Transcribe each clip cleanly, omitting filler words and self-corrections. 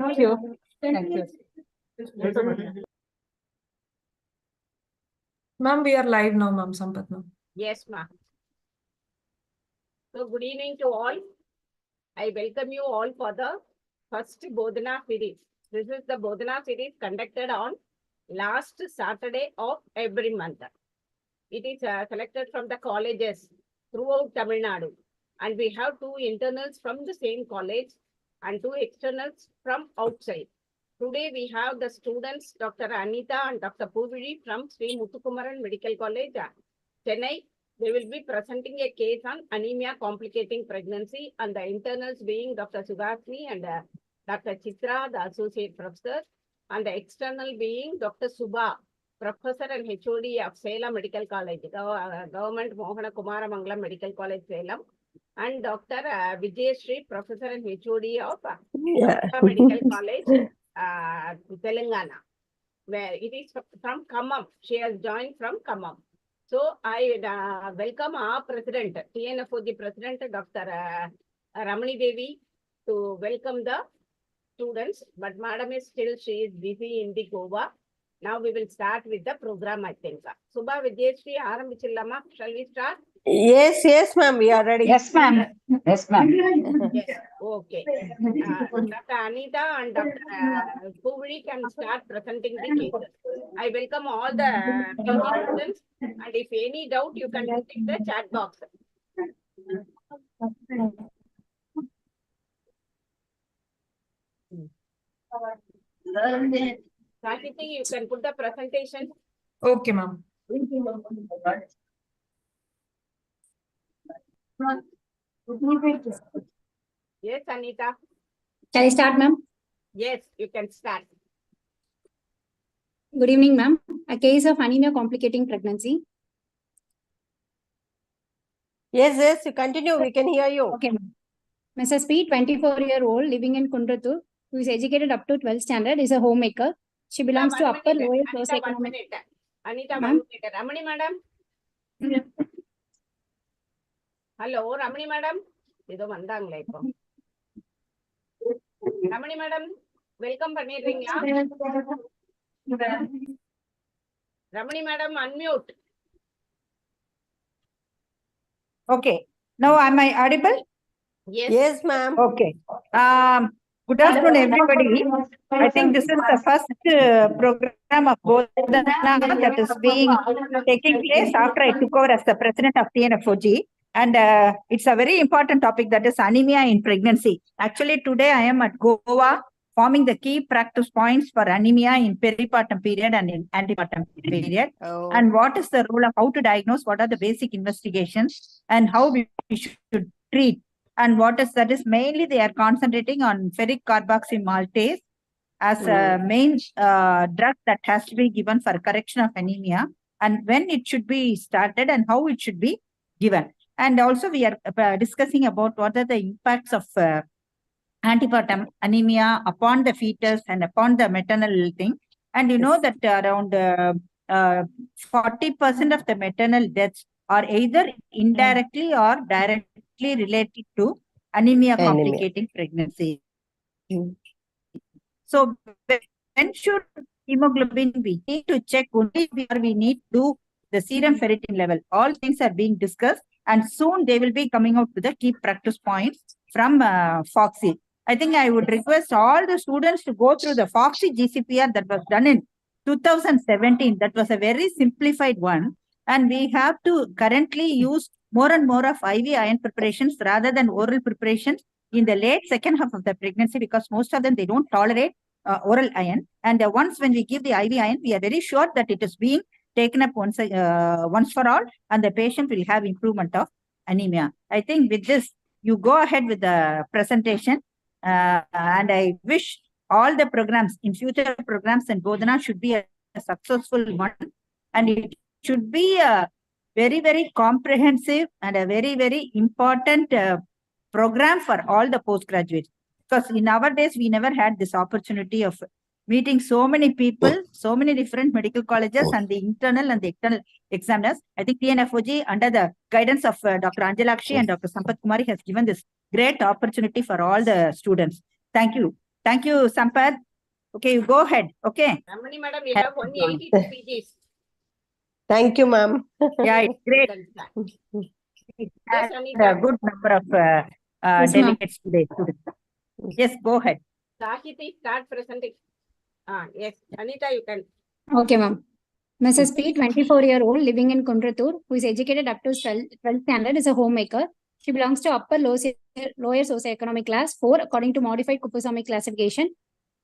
Thank you. Thank you. Ma'am, we are live now, ma'am. Sampath, ma'am. Yes, ma'am. So, good evening to all. I welcome you all for the first Bodhana series. This is the Bodhana series conducted on last Saturday of every month. It is selected from the colleges throughout Tamil Nadu. And we have 2 internals from the same college and 2 externals from outside. Today we have the students, Dr. Anita and Dr. Puvili from Sri Muthukumaran Medical College, Chennai. They will be presenting a case on anemia complicating pregnancy, and the internals being Dr. Sugashni and Dr. Chitra, the associate professor, and the external being Dr. Subha, professor and HOD of Salem Medical College, Government Mohana Kumaramangalam Medical College, Salem, and Dr. Vijayashree, professor and HOD of Medical College, Telangana, where it is from Khammam. She has joined from Khammam. So I welcome our president, TNFOG president, Dr. Ramani Devi, to welcome the students. But madam is still, she is busy in the Goa. Now we will start with the program, I think. Subha Vijayashree, Arambichillama, shall we start? Yes, ma'am. We are ready. Yes, ma'am. Yes, ma'am. Yes, okay. Dr. Anita and Dr. Puvili can start presenting the cases. I welcome all the students, and if any doubt, you can put in the chat box. Sakiti, you can put the presentation. Okay, ma'am. Yes, Anita. Shall I start, ma'am? Yes, you can start. Good evening, ma'am. A case of anemia complicating pregnancy. Yes, you continue. We can hear you. Okay, ma'am. Mrs. P, 24-year-old, living in Kundratur, who is educated up to 12th standard, is a homemaker. She belongs to upper lower socioeconomic. Anita, 1 minute. Ramani, madam. Hello, Ramani, madam. Ramani, madam. Welcome, Ramani, madam, unmute. Okay. Now, am I audible? Yes, ma'am. Okay. Good afternoon, everybody. I think this is the first program of Bodhana that is taking place after I took over as the president of TNFOG. And it's a very important topic, that is anemia in pregnancy. Actually, today I am at Goa forming the key practice points for anemia in peripartum period and in antepartum period. Oh. And what is the role of how to diagnose, what are the basic investigations, and how we should treat. And what is that is mainly they are concentrating on ferric carboxy maltase as a main drug that has to be given for correction of anemia, and when it should be started and how it should be given. And also we are discussing about what are the impacts of antepartum anemia upon the fetus and upon the maternal thing. And you know that around 40% of the maternal deaths are either indirectly or directly related to anemia complicating pregnancy. So when should hemoglobin be? We need to check only where we need to do the serum ferritin level. All things are being discussed, and soon they will be coming out with the key practice points from FOXy. I think I would request all the students to go through the FOXy GCPR that was done in 2017. That was a very simplified one. And we have to currently use more and more of IV iron preparations rather than oral preparations in the late second half of the pregnancy, because most of them, they don't tolerate oral iron. And once when we give the IV iron, we are very sure that it is being taken up once for all, and the patient will have improvement of anemia. I think with this, you go ahead with the presentation. And I wish all the programs in future programs in Bodhana should be a successful one, and it should be a very, very comprehensive and a very, very important program for all the postgraduates. Because in our days, we never had this opportunity of meeting so many people, so many different medical colleges, and the internal and the external examiners. I think TNFOG, under the guidance of Dr. Anjalakshi and Dr. Sampath Kumari, has given this great opportunity for all the students. Thank you. Thank you, Sampath. Okay, you go ahead. Okay. Ramani madam, you Have have only fun. 82 PGs. Thank you, ma'am. Yeah, it's great. Yes, And a Anita. good number of Yes, ma'am. delegates today. Yes, go ahead. Sahiti, start presenting. Yes, Anita, you can. Okay, ma'am. Mrs. P, 24-year-old, living in Kundratur, who is educated up to 12th standard, is a homemaker. She belongs to upper lower socioeconomic class 4 according to modified Kupusamy classification.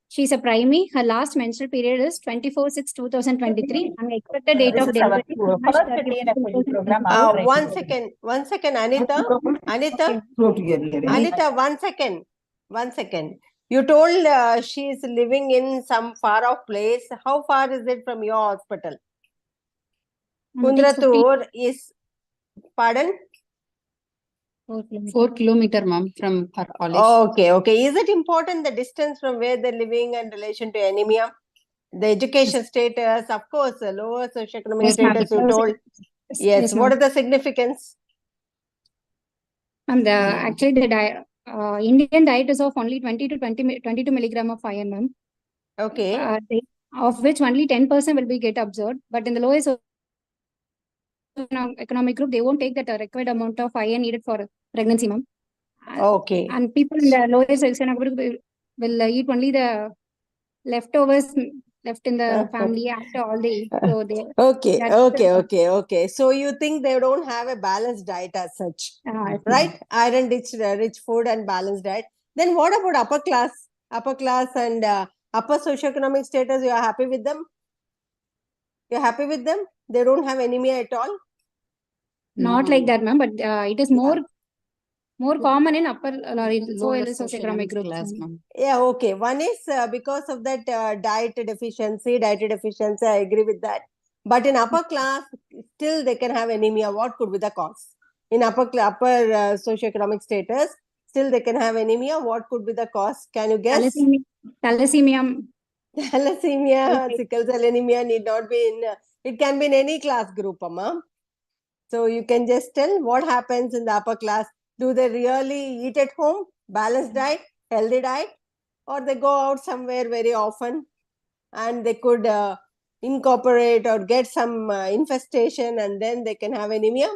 She is a primary. Her last menstrual period is 24/6/2023 and expected date This of is our delivery is March first 30th, TNFOG program. 2023. One second, Anita. Anita, Anita, 1 second. 1 second. You told she is living in some far off place. How far is it from your hospital? Kundratur is, pardon? 4 kilometer, ma'am, from her college. Okay. Is it important the distance from where they're living in relation to anemia? The education status, of course, the lower socioeconomic Yes, ma'am. status you told. Yes, what ma'am. are the significance? And actually, the Indian diet is of only 22 milligram of iron, ma'am. Okay. Of which only 10% will be get absorbed. But in the lowest economic group, they won't take that required amount of iron needed for pregnancy, ma'am. Okay. And people in the lowest economic group will eat only the leftovers left in the family after all they eat. So they Okay. So you think they don't have a balanced diet as such, right? Iron rich food and balanced diet. Then what about upper class and upper socioeconomic status? You are happy with them? You're happy with them? They don't have anemia at all? Not like that, ma'am, but it is more common in upper Lower socioeconomic groups. class, ma'am. Yeah, okay. One is because of that dietary deficiency, I agree with that. But in upper class, still they can have anemia. What could be the cause? In upper socioeconomic status, still they can have anemia. What could be the cause? Can you guess? Thalassemia. Thalassemia, sickle cell anemia need not be in, it can be in any class group, Amma. So you can just tell what happens in the upper class. Do they really eat at home? Balanced diet, healthy diet? Or they go out somewhere very often and they could incorporate or get some infestation and then they can have anemia?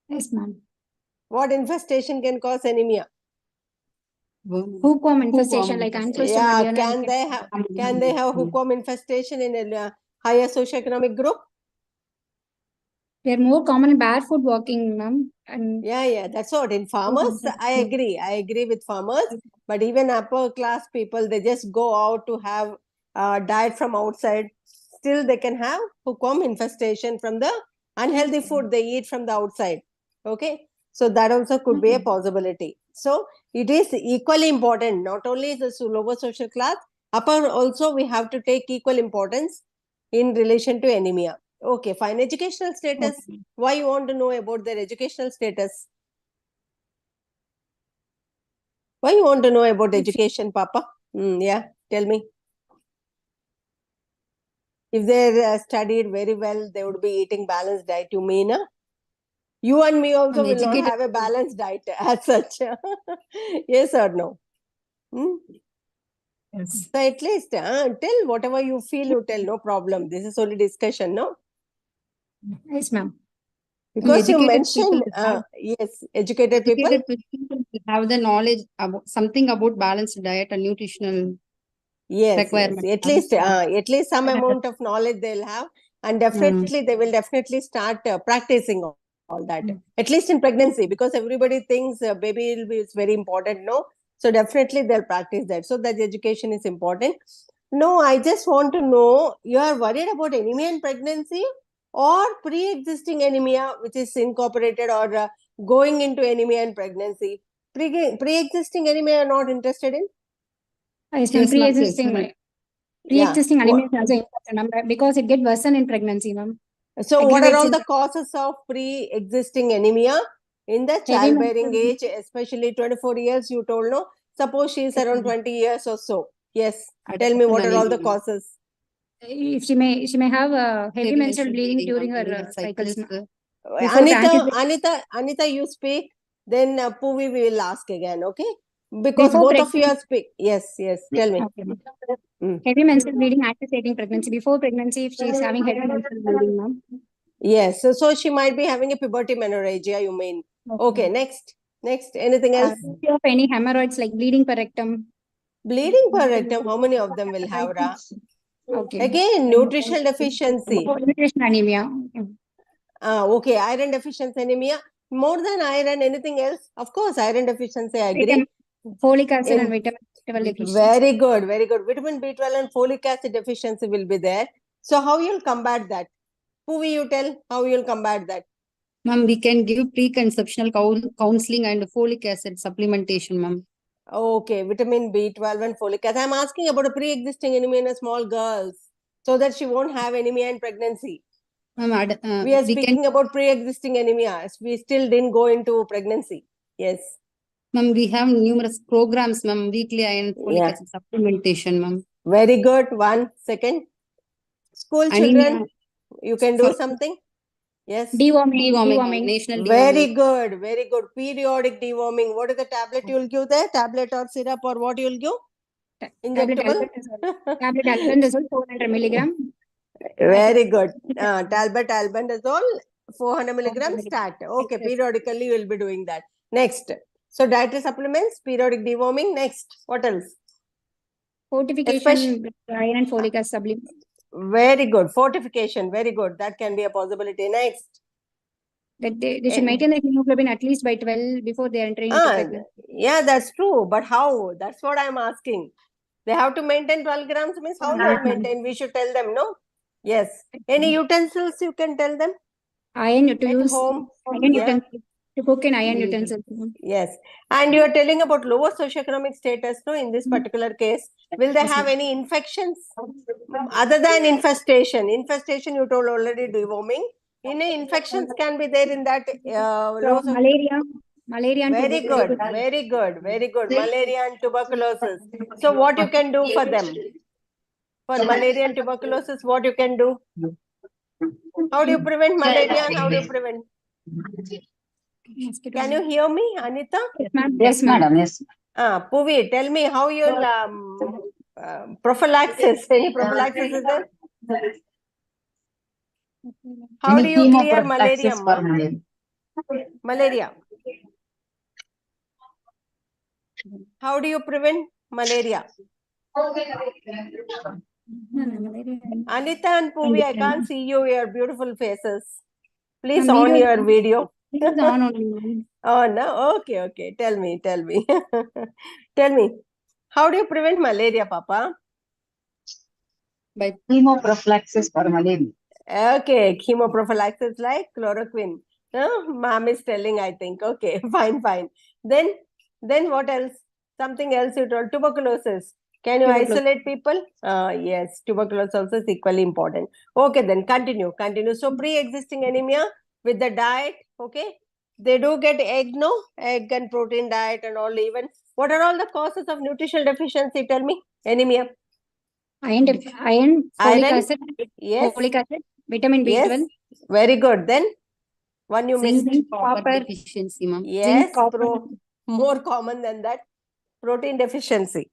Yes, ma'am. What infestation can cause anemia? Hookworm infestation, like Yeah, can they have hookworm infestation in a higher socioeconomic group? They're more common in barefoot walking, ma'am. And Yeah, that's what. In farmers, I agree with farmers. But even upper class people, they just go out to have diet from outside. Still, they can have hookworm infestation from the unhealthy food they eat from the outside. Okay, so that also could be a possibility. So it is equally important. Not only the lower social class, upper also we have to take equal importance in relation to anemia. Okay, fine. Educational status. Why you want to know about their educational status? Why you want to know about education, Papa? Yeah, tell me. If they studied very well, they would be eating balanced diet. You mean? You and me also will not have a balanced diet as such. Yes or no? Yes. So at least tell whatever you feel, you tell. No problem. This is only discussion, no? yes, ma'am. Because you Educated mentioned, people yes, educated people. people have the knowledge about something about balanced diet and nutritional requirements. At least some amount of knowledge they'll have, and definitely they will definitely start practicing all that. At least in pregnancy, because everybody thinks baby is very important, no? So definitely they'll practice that. So that education is important. No, I just want to know, you are worried about anemia in pregnancy or pre-existing anemia, which is incorporated, or going into anemia in pregnancy? Pre-existing anemia you're not interested in? Yes, ma'am. Pre-existing anemia is also important, ma'am, because it gets worsened in pregnancy, ma'am. So what are all the causes of pre-existing anemia in the childbearing age, especially 24 years you told, no? Suppose she is around 20 years or so. Yes. Tell me what are all the causes? If she may have heavy menstrual bleeding during her cycles. Anita, you speak. Then Puvi we will ask again, okay? Because Before both of you pregnancy- are speak. Yes, tell me. Okay, ma'am. Mm. Heavy menstrual bleeding activating pregnancy. Before pregnancy, if she is having heavy menstrual bleeding, ma'am. Yes, so she might be having a puberty menorrhagia, you mean. Okay, next. Anything else? Of any hemorrhoids like bleeding per rectum. Bleeding per rectum, how many of them will have, Ra? Okay. Again, nutritional deficiency. Nutrition anemia. Okay, iron deficiency anemia. More than iron, anything else? Of course, iron deficiency, I agree. Vitamin, folic acid In- and vitamin deficiency. Very good. Vitamin B12 and folic acid deficiency will be there. So how you'll combat that? Who will you tell how you'll combat that? Ma'am, we can give preconceptional counseling and folic acid supplementation, ma'am. Okay, vitamin B12 and folic acid. I'm asking about a pre-existing anemia in a small girls so that she won't have anemia in pregnancy. Ma'am, We are we speaking can, about pre-existing anemia. We still didn't go into pregnancy. Yes. ma'am, we have numerous programs, ma'am, weekly iron folic Yeah. acid supplementation, ma'am. Very good. 1 second. School Anemia children, you can do for- something. Yes. Deworming, ma'am, Deworming. national Very deworming. good. Periodic deworming. What is the tablet you'll give there? Tablet or syrup or what you'll give? Injectable? Tablet albendazole 400 milligram. Very good. Talbot albendazole 400 milligrams start. Okay, periodically you will be doing that. Next. So dietary supplements, periodic deworming. Next. What else? Fortification, iron and folic acid supplement. Very good. Fortification. Very good. That can be a possibility. Next. That they should maintain the hemoglobin at least by 12 before they are entering into pregnancy. Yeah, that's true. But how? That's what I'm asking. They have to maintain 12 grams means how you will maintain? We should tell them, no? Yes. Any utensils you can tell them? Iron to At use home? iron Yeah. utensils. To cook in iron utensils. Yes. And you are telling about lower socioeconomic status, no, in this particular case. Will they have any infections? Other than infestation. Infestation, you told already deworming. Infections can be there in that low So, malaria and Very good. Malaria and tuberculosis. So what you can do for them? For malaria and tuberculosis, what you can do? How do you prevent malaria and how do you prevent? Can you hear me, Anita? Yes, ma'am. Yes, madam. Yes. Puvi, tell me how you'll prophylaxis. Any prophylaxis is there? How do you clear malaria? Malaria. How do you prevent malaria? Anita and Puvi, I can't see your beautiful faces. Please on your video. Oh, no. Okay. Tell me. Tell me. How do you prevent malaria, Papa? By Chemoprophylaxis for malaria. Okay, chemoprophylaxis like chloroquine. Ma'am is telling, I think. Okay, fine. Then what else? Something else you told. Tuberculosis. Can you isolate people? Yes, tuberculosis also is equally important. Okay, then continue. So pre-existing anemia with the diet, okay? They do get egg, no? Egg and protein diet and all even. What are all the causes of nutritional deficiency? Tell me. Anemia. Iron, folic acid, Yes. folic acid, vitamin B12. Yes. Very good. Then one you missed. zinc, copper Copper. deficiency, ma'am. Yes, copper. more common than that. Protein deficiency.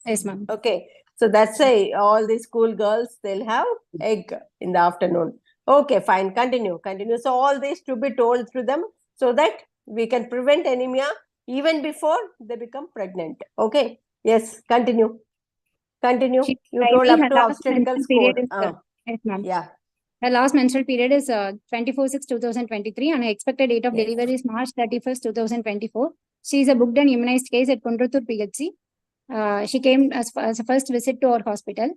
Yes, ma'am. Okay. So that's why all the school girls, they'll have egg in the afternoon. Okay, fine. Continue. So all this to be told through them so that we can prevent anemia even before they become pregnant. Okay. Yes, continue. You told up to obstetrical score. Yes, ma'am. Yeah. Her last menstrual period is 24/6/2023 and her expected date of Yes. delivery is March 31st, 2024. She is a booked and immunized case at Kundratur PHC. She came as a first visit to our hospital.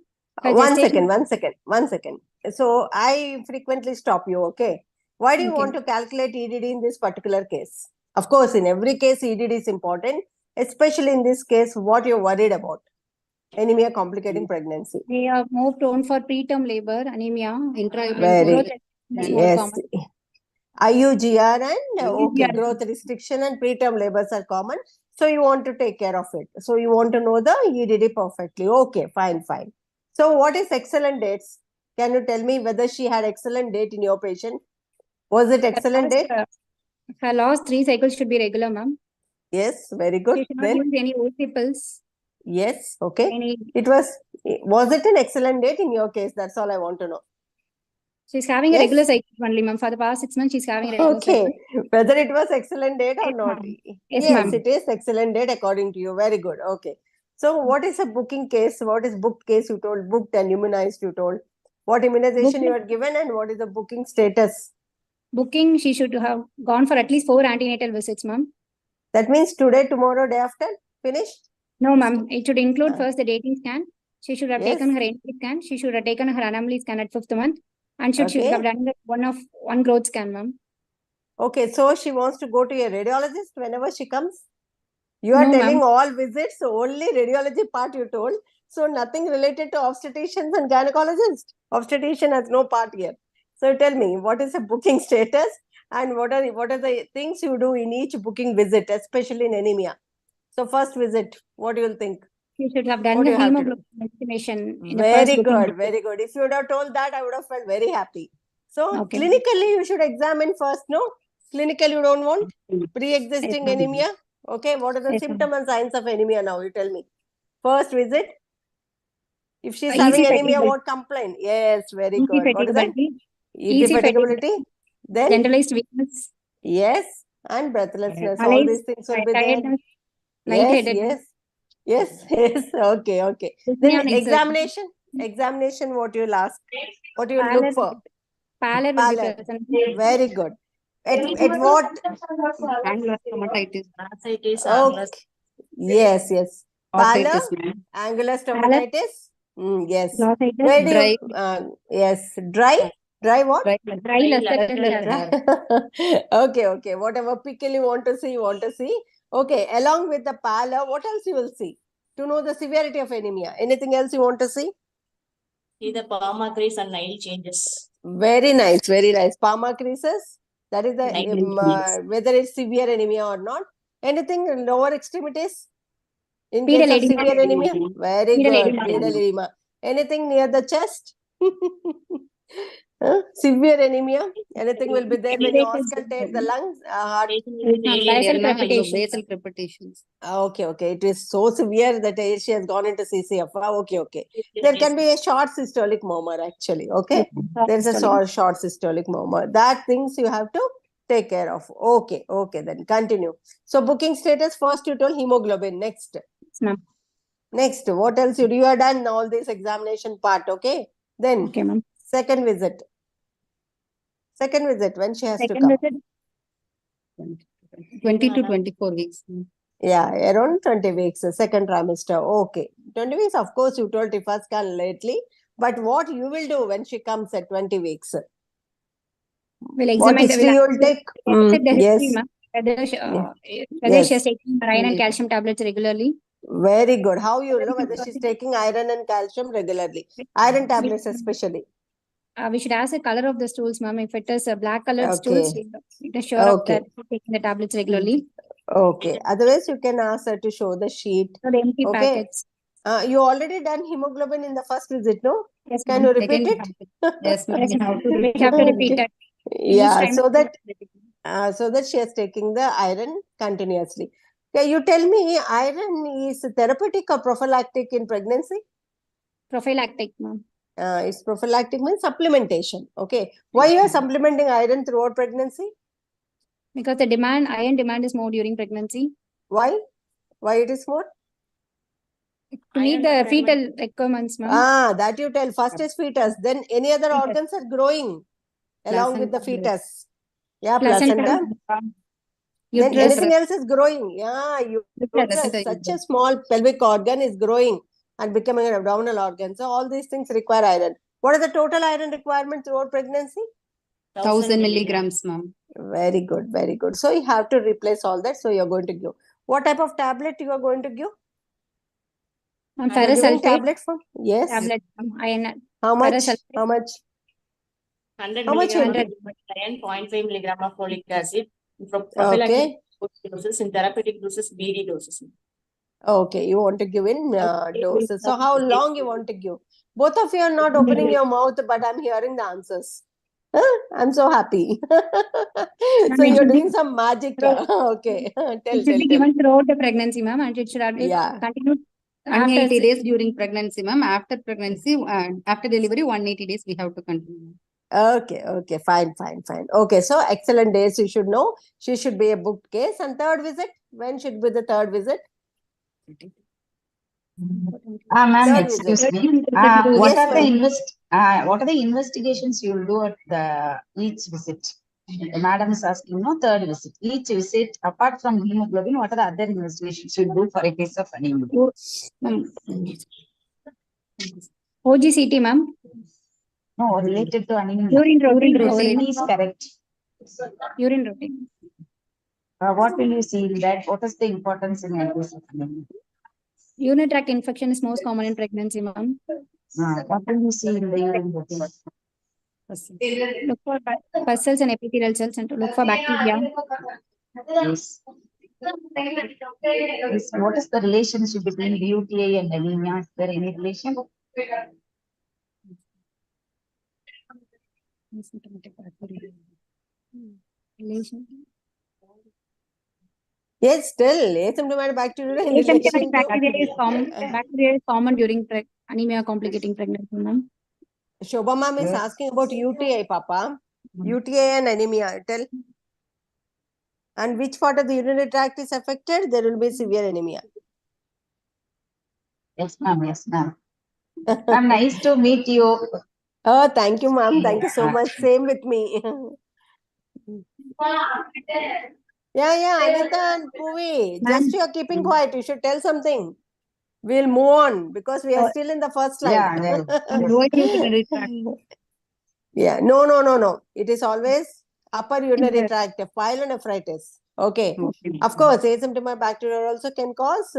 Her One gestation- second. So I frequently stop you, okay? Why do you Okay. want to calculate EDD in this particular case? Of course, in every case, EDD is important, especially in this case, what you're worried about. Anemia complicating pregnancy. They are more prone for preterm labor, anemia, Very- growth is more Yes. common. IUGR and okay, IUGR. growth restriction and preterm labors are common. So you want to take care of it. So you want to know the EDD perfectly. Okay, fine. So what is excellent dates? Can you tell me whether she had excellent date in your patient? Was it excellent date? Her last 3 cycles should be regular, ma'am. Yes, very She good. should not Then, use any OC pills. yes, okay. Any, Was it an excellent date in your case? That's all I want to know. she's having a Yes. regular cycle only, ma'am. For the past 6 months, she's having a regular cycle. Okay. Whether it was excellent date or Yes, not. ma'am. Yes, Yes, ma'am. it is excellent date according to you. Very good. Okay. So what is a booking case? What is booked case you told? Booked and immunized you told. What immunization you Booking- had given and what is the booking status? Booking, she should have gone for at least 4 antenatal visits, ma'am. That means today, tomorrow, day after? Finished? No, ma'am. It should include Ah. first the dating scan. She should have Yes. taken her entry scan. She should have taken her anomaly scan at 5th month. And should Okay. have done one growth scan, ma'am. Okay, so she wants to go to a radiologist whenever she comes? You are No, telling ma'am. all visits, only radiology part you told. So nothing related to obstetricians and gynecologist. Obstetrician has no part here. So tell me, what is the booking status and what are the things you do in each booking visit, especially in anemia? So first visit, what do you think? She should have done What the do you have to do? hemoglobin estimation in the first Very booking good, visit. very good. If you would have told that, I would have felt very happy. So Okay. clinically, you should examine first, no? Clinical, you don't want? Yes, Pre-existing ma'am. anemia? Okay, what are the Yes, ma'am. symptoms and signs of anemia now? You tell me. First visit. If she's Easy having anemia, fatigability. what complaint? Yes, very Easy good. What is that? fatigability. Easy fatigability. Then, Generalized weakness. yes, and breathlessness. All Malaise, these things will be there. tiredness, Yes, lightheadedness. yes, yes. Okay, okay. dyspnea Then on exertion. examination, what you will ask? What you will Pallor, look for? pallor will be Pallor. present. Very good. At what? Angular stomatitis. Okay. Yes, yes. Pallor, Arthritis, ma'am. angular stomatitis. Yes. Glossitis, Where do Dry. you? Yes. Dry. Dry what? dry luster hair. Okay, okay. Whatever pickle you want to see, you want to see. Okay. Along with the pallor, what else you will see to know the severity of anemia? Anything else you want to see? See the palmar crease and nail changes. Very nice, very nice. Palmar creases. That is the Nail changes. whether it's severe anemia or not. Anything in lower extremities? In Pedal case of edema. severe anemia? Very Pedal good. edema. Pedal edema. Anything near the chest? Severe anemia. Anything will be there when you auscultate the lungs, heart. Basal crepitation. Basal crepitations. Okay, okay. It is so severe that she has gone into CCF. Okay, okay. There can be a short systolic murmur actually. Okay. There's a short systolic murmur. That things you have to take care of. Okay, okay. Then continue. So booking status first you told hemoglobin. Next. Yes, ma'am. Next, what else you are done all this examination part. Okay. Then Okay, ma'am. second visit. Second visit when she has to Second come. visit, 20 to 24 weeks. Yeah, around 20 weeks, second trimester. Okay. 20 weeks, of course, you told if first can lately. But what you will do when she comes at 20 weeks? we'll What examine history you will take? the Yes. history, ma'am. Whether she Yes. has taken iron and calcium tablets regularly. Very good. How you know whether she's taking iron and calcium regularly? Iron tablets especially. We should ask the color of the stools, ma'am. If it is a black colored Okay. stools, it is sure of Okay. that taking the tablets regularly. Okay. Otherwise, you can ask her to show the sheet. So the empty Okay. packets. You already done hemoglobin in the first visit, no? Yes, Can ma'am. you repeat it? Yes, ma'am. Yes, ma'am. We have to repeat Okay. that. Yeah, Each so time- that she is taking the iron continuously. Okay, you tell me, iron is therapeutic or prophylactic in pregnancy? Prophylactic, ma'am. It's prophylactic means supplementation. Okay, why you are supplementing iron throughout pregnancy? Because the iron demand is more during pregnancy. Why? Why it is more? To meet the fetal requirements, ma'am. That you tell. First is fetus, then any other Fetus. organs are growing along with the Placenta. fetus. Yeah, placenta. Then Uterus. anything else is growing. Yeah, uterus, Placenta, such a uterus. small pelvic organ is growing and becoming an abdominal organ. So all these things require iron. What is the total iron requirement throughout pregnancy? 1000 milligrams, ma'am. Very good, very good. So you have to replace all that. So you're going to give. What type of tablet you are going to give? Ma'am, You're giving ferrosulfate tablet for? Yes. tablet, ma'am. Iron. How much? ferrosulfate. How much? 100 How much milligram you- of iron, 0.5 milligram of folic acid. For Okay. prophylactic doses, in therapeutic doses, BD doses. Okay, you want to give in doses. So how long you want to give? Both of you are not opening your mouth, but I'm hearing the answers. I'm so happy. So you're doing some magic. Okay. It Tell, should be tell. given throughout the pregnancy, ma'am, and it should have Yeah. continued 180 after days during pregnancy, ma'am. After pregnancy, after delivery, 180 days we have to continue. Okay, okay, fine, fine, fine. Okay, so excellent days you should know. She should be a booked case. And third visit? When should be the third visit? Ma'am, Third excuse visit. me. Yes, ma'am. What are the investigations you will do at each visit? The madam is asking, no, third visit. Each visit, apart from hemoglobin, what are the other investigations you will do for a case of anemia? OGCT, ma'am. No, related to anemia. Urine routine. Routine is correct. Urine routine. What will you see in that? What is the importance in a case of anemia? Urinary tract infection is most common in pregnancy, ma'am. What will you see in the urine routine? Look for pus cells and epithelial cells and to look for bacteria. Yes. Yes. What is the relationship between UTI and anemia? Is there any relation? Yes, still asymptomatic bacteria in Asymptomatic relation to bacteria is common during anemia complicating pregnancy, ma'am. Shobha ma'am is asking about UTI, Papa. UTI and anemia. Tell. And which part of the urinary tract is affected? There will be severe anemia. Yes, ma'am. Yes, ma'am. Ma'am, nice to meet you. Oh, thank you, ma'am. Thank you so much. Same with me. Yeah, Anita and Puvi. Just you're keeping quiet. You should tell something. We'll move on because we are still in the first slide. Yeah, no. It is always upper urinary tract, pyelonephritis. Okay. Of course, asymptomatic bacteria also can cause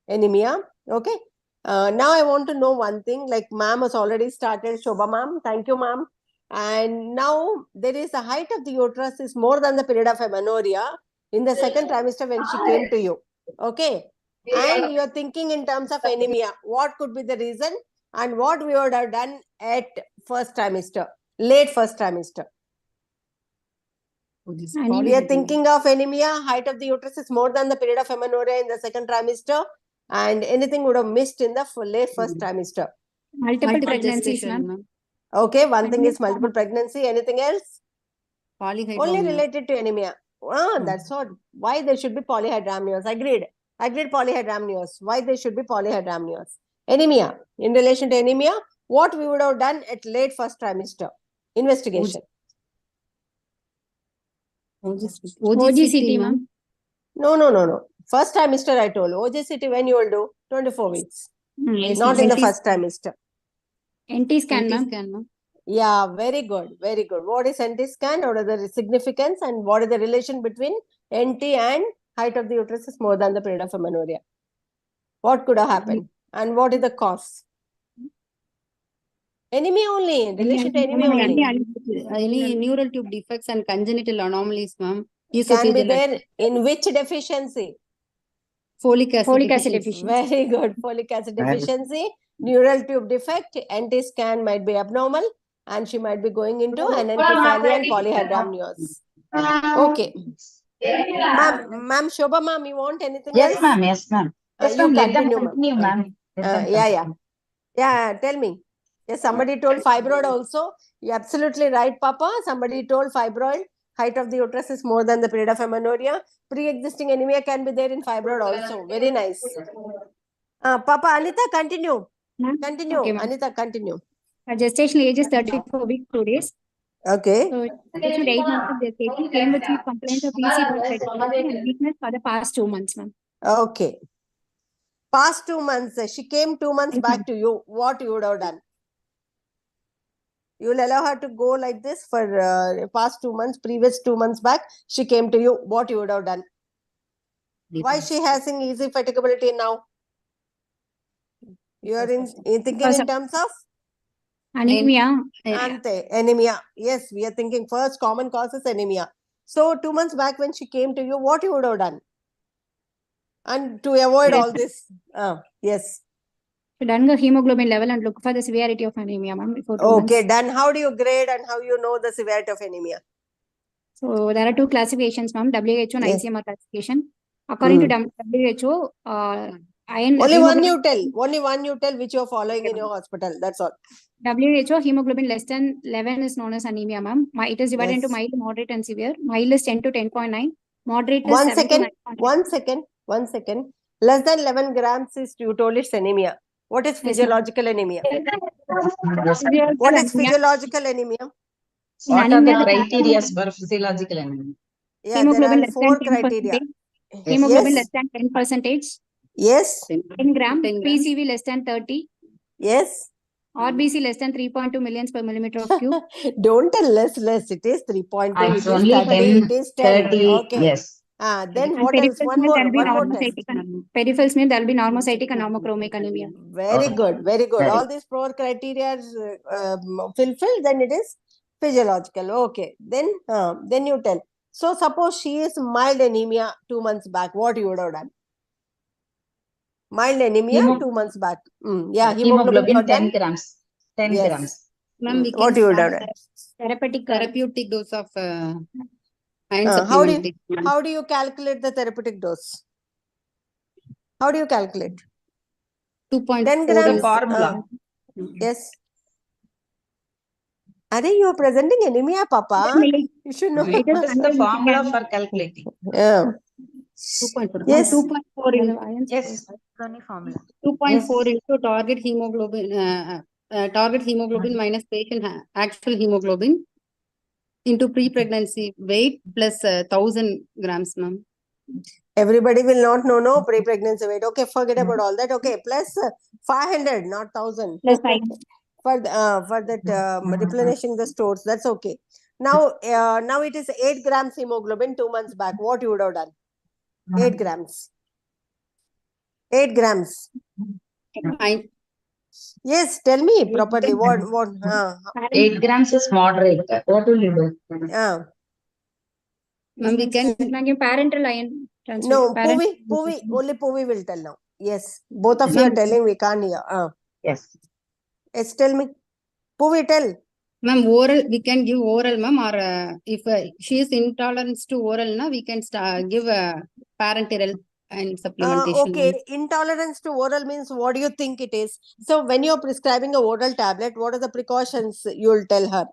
anemia. Okay. Now I want to know one thing. Like ma'am has already started. Shobha ma'am, thank you, ma'am. And now there is the height of the uterus is more than the period of amenorrhea in the second trimester when she came to you. Okay. And you're thinking in terms of anemia. What could be the reason? And what we would have done at first trimester, late first trimester. We are thinking of anemia, height of the uterus is more than the period of amenorrhea in the second trimester, and anything would have missed in the late first trimester. Multiple pregnancies, ma'am. Okay, one thing is multiple pregnancy. Anything else? Polyhydramnios. Only related to anemia. That's what. Why there should be polyhydramnios? Agreed. Polyhydramnios. Why there should be polyhydramnios? Anemia. In relation to anemia, what we would have done at late first trimester? Investigation. OGCT, ma'am. No. First trimester I told. OGCT when you will do? 24 weeks. Not in the first trimester. NT scan, ma'am. Yeah, very good. Very good. What is NT scan? What are the significance and what is the relation between NT and height of the uterus is more than the period of amenorrhea? What could have happened? And what is the cause? Anemia only. In relation to anemia only. Any neural tube defects and congenital anomalies, ma'am. Can be there in which deficiency? Folic acid deficiency. Very good. Folic acid deficiency, neural tube defect, NT scan might be abnormal, and she might be going into anencephaly and polyhydramnios. Okay. Ma'am, Shobha ma'am, you want anything else? Yes, ma'am. Yes, ma'am. You continue, ma'am. Yeah, tell me. Yes, somebody told fibroid also. You're absolutely right, Papa. Somebody told fibroid. Height of the uterus is more than the period of amenorrhea. Pre-existing anemia can be there in fibroid also. Very nice. Papa, Anita, continue. Continue. Okay, Anita, continue. Her gestational age is 34 weeks, 2 days. Okay. So, patient 8 months of gestation came with complaints of easy birth fatigue and weakness for the past 2 months, ma'am. Okay. Past 2 months, she came 2 months back to you. What you would have done? You will allow her to go like this for past 2 months, previous 2 months back, she came to you. What you would have done? Why she having easy fatigability now? You are thinking in terms of? Anemia. Anemia. Yes, we are thinking first common cause is anemia. So 2 months back when she came to you, what you would have done? And to avoid all this, yes. So done the hemoglobin level and look for the severity of anemia, ma'am, before 2 Okay, months. done. How do you grade and how you know the severity of anemia? So there are two classifications, ma'am, WHO and Yes. ICMR classification. According to WHO, iron Only one hemoglobin, you tell. Only one you tell which you are following in your hospital. That's all. WHO hemoglobin less than 11 is known as anemia, ma'am. It is divided into Yes. mild, moderate, and severe. Mild is 10 to 10.9. Moderate is 1 7 to second. 9.9. 1 second. 1 second. Less than 11 grams is, you told it's anemia. What is Yes, ma'am. physiological anemia? Physiological What is anemia. physiological anemia? In What are anemia, the the criteria for physiological anemia? Yeah, there hemoglobin are less than 4 10 criteria. percentage. Hemoglobin Yes. less than 10 percentage. Yes. 10 gram. 10 grams. PCV less than 30. Yes. RBC less than 3.2 millions per millimeter of cube. Don't tell less. It is 3.2. It's It is only 30. 10, It is 10. 30, Okay. yes. Then And what else? peripherals One means there will be more test. normocytic. Peripherals means there will be normocytic and normochromic anemia. Very good. Very good. Very All these 4 criteria are fulfilled, then it is physiological. Okay. Then you tell. So suppose she is mild anemia 2 months back. What you would have done? Mild anemia Hemo- 2 months back. Yeah, hemoglobin for 10 done. grams. 10 Yes. grams. Ma'am, we What can you would have start done? Therapeutic. therapeutic dose of iron How do supplementation. ma'am. How do you calculate the therapeutic dose? How do you calculate? 2.4 10 The grams. formula. Yes. Are you are presenting anemia, Papa? You should know. It is What is the 100 formula milligrams. for calculating? Yeah. 2.4. Yes. 2.4 into Yes. 2.4 into target hemoglobin, target hemoglobin minus patient actual hemoglobin into pre-pregnancy weight plus 1000 grams, ma'am. Everybody will not know no pre-pregnancy weight. Okay, forget about all that. Okay, plus 500, not 1000. Plus iron. for that replenishing the stores. That's okay. Now it is 8 grams hemoglobin 2 months back. What you would have done? 8 grams. 8 grams. I, Yes, tell me properly. What? 8 grams is moderate. What will you do? Yeah. ma'am, we can Give parental iron transfer. No, Puvi, only Puvi will tell now. Yes, both of you are Ma'am. telling, we can't hear. Yes. Yes, tell me. Puvi, tell. Ma'am, oral, we can give oral, ma'am, or if she is intolerant to oral, na, we can give parenteral and supplementation. Okay, intolerance to oral means what do you think it is? So when you're prescribing a oral tablet, what are the precautions you'll tell her?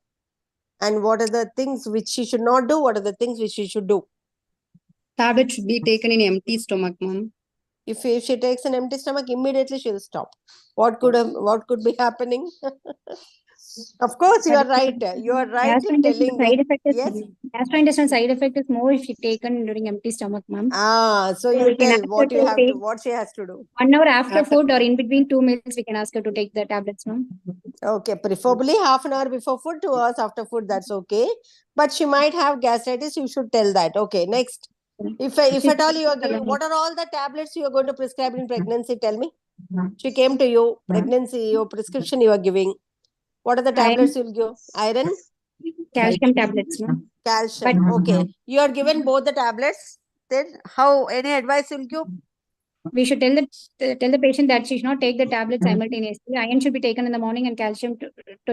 And what are the things which she should not do? What are the things which she should do? Tablet should be taken in empty stomach, ma'am. If she takes an empty stomach, immediately she'll stop. What could be happening? Of course, you are right. You are right in telling. Side effect is, Yes. gastrointestinal side effect is more if she taken during empty stomach, ma'am. So we you can tell ask what her you to have take to, what she has to do. 1 hour after After- food or in between 2 meals, we can ask her to take the tablets, ma'am. Okay, preferably half an hour before food, 2 hours after food. That's okay. But she might have gastritis. You should tell that. Okay, next. If at all you are giving, what are all the tablets you are going to prescribe in pregnancy? Tell me. She came to you, pregnancy, your prescription you are giving. What are the tablets you'll give? Iron, Calcium tablets, ma'am. calcium. Okay, you are given both the tablets. Then how? Any advice you'll give? We should tell the patient that she should not take the tablets simultaneously. Iron should be taken in the morning and calcium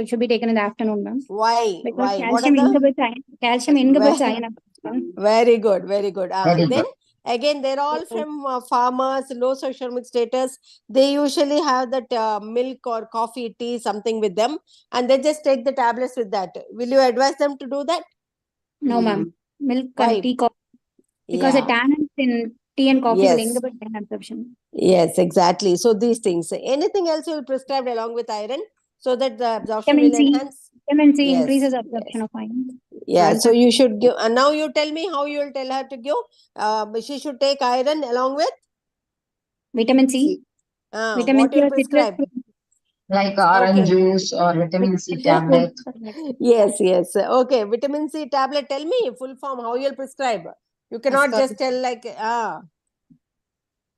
should be taken in the afternoon, ma'am. Why? Because Why? What are calcium the? inhibits iron. Calcium inhibits iron. Very good, very good. Very Then good. again, they're all from farmers, low socioeconomic status. They usually have that milk or coffee, tea, something with them, and they just take the tablets with that. Will you advise them to do that? No, ma'am. Milk Why? and tea, coffee. Because the Yeah. tannins in tea and coffee will Yes. inhibit iron absorption. Yes, exactly. So these things. Anything else you will prescribe along with iron so that the absorption Vitamin will C. enhance? Vitamin C Yes, increases absorption of iron. Yeah, And so you should give. And now you tell me how you will tell her to give. She should take iron along with Vitamin C. Vitamin what C you will or citrus prescribe. fruit. Like orange Okay. juice or vitamin C tablet. Yes. Okay, vitamin C tablet. Tell me full form how you'll prescribe. You cannot just tell like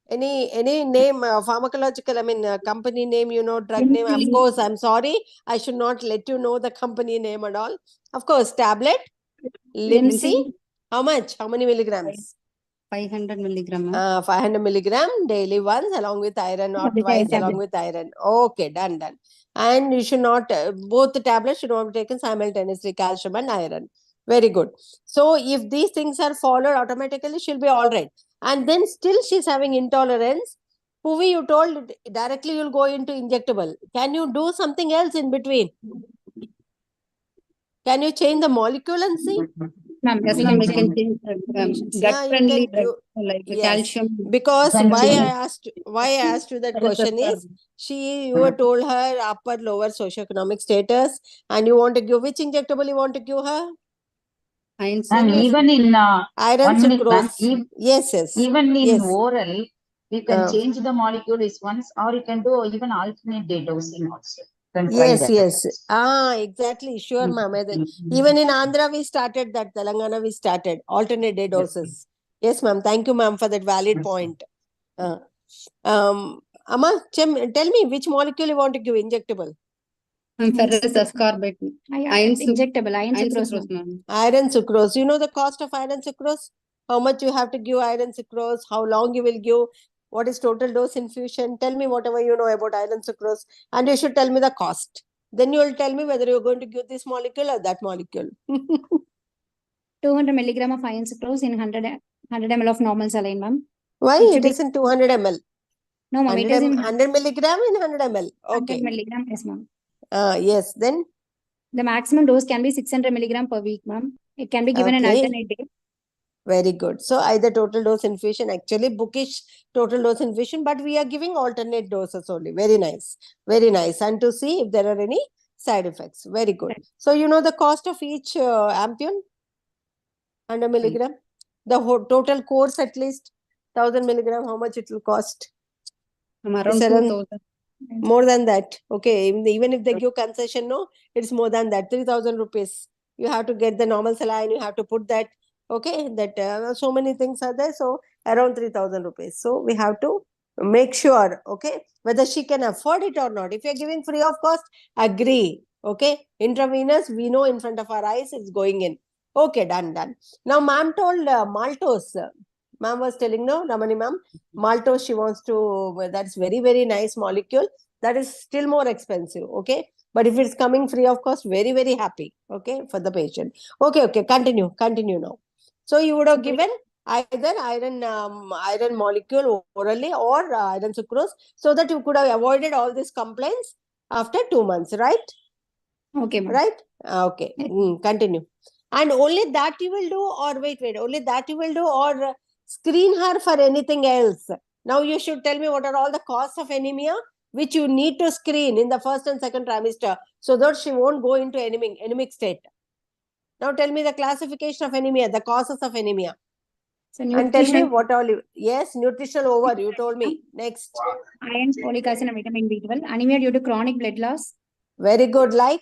any name, pharmacological. I mean, company name. Drug name. Of Limsi. course, I'm sorry. I should not let you know the company name and all. Of course, tablet. Limsi. Limsi. How much? How many milligrams? 500 milligram. ma'am. 500 milligram daily once along with iron or Tablet, twice tablet. along with iron. Okay, done. And you should not, both the tablets should not be taken simultaneously, calcium and iron. Very good. So if these things are followed automatically, she'll be all right. And then still she's having intolerance. Puvi, you told directly you'll go into injectable. Can you do something else in between? Can you change the molecule and see? Ma'am, Yes, we ma'am, we can can change change combinations. gut Yeah, you friendly can drug do. like Yes. calcium. Because Can why change. I asked you that question is you were told her upper lower socioeconomic status and you want to give which injectable you want to give her? Iron And sucrose. even in Iron 1 minute, ma'am, sucrose. Yes. even in Yes. oral, you can Uh, change the molecule is once, or you can do even alternate day dosing also. You can try that. Yes. Exactly. Sure, ma'am. Even in Andhra, we started that. Telangana, we started alternate day doses. Yes, ma'am. Thank you, ma'am, for that valid point. Amma, tell me which molecule you want to give injectable. Ferrous ascorbate. Iron Injectable, iron Iron sucrose. sucrose, ma'am. ma'am. Iron sucrose. You know the cost of iron sucrose? How much you have to give iron sucrose? How long you will give? What is total dose infusion? Tell me whatever you know about iron sucrose, and you should tell me the cost. Then you will tell me whether you're going to give this molecule or that molecule. 200 milligram of iron sucrose in 100 ml of normal saline, ma'am. Why It it should be- is in 200 ml? No, ma'am, it is in 100 milligram in 100 ml. 100 Okay. milligram. Yes, ma'am. Yes. Then The maximum dose can be 600 milligram per week, ma'am. It can be given an Okay. alternate day. very good. So either total dose infusion, actually bookish total dose infusion, but we are giving alternate doses only. Very nice. Very nice. And to see if there are any side effects. Very good. So you know the cost of each ampoule? 100 milligram. The total course at least 1000 milligram. How much it will cost? Around It's around 2000. more than that. Okay. Even if they give concession, no, it's more than that. 3000 rupees. You have to get the normal saline. You have to put that. Okay. That so many things are there. So around 3000 rupees. So we have to make sure. Okay. Whether she can afford it or not. If you're giving free of cost, agree. Okay. Intravenous, we know in front of our eyes it's going in. Okay. Done. Now, ma'am told maltose. Ma'am was telling, no, Ramani ma'am, maltose she wants to, that's very, very nice molecule. That is still more expensive. Okay. But if it's coming free of cost, very, very happy. Okay. For the patient. Okay. Continue now. So you would have given either iron molecule orally or iron sucrose so that you could have avoided all these complaints after 2 months, right? Okay, ma'am. Right? Okay. Continue. And only that you will do, or wait, only that you will do, or screen her for anything else. Now you should tell me what are all the causes of anemia which you need to screen in the first and second trimester so that she won't go into anemic state. Now tell me the classification of anemia, the causes of anemia. So And tell me nutrition, what all you, yes, nutritional over, you told me. Next. iron, folic acid, and vitamin B12. Anemia due to chronic blood loss. Very good. Like?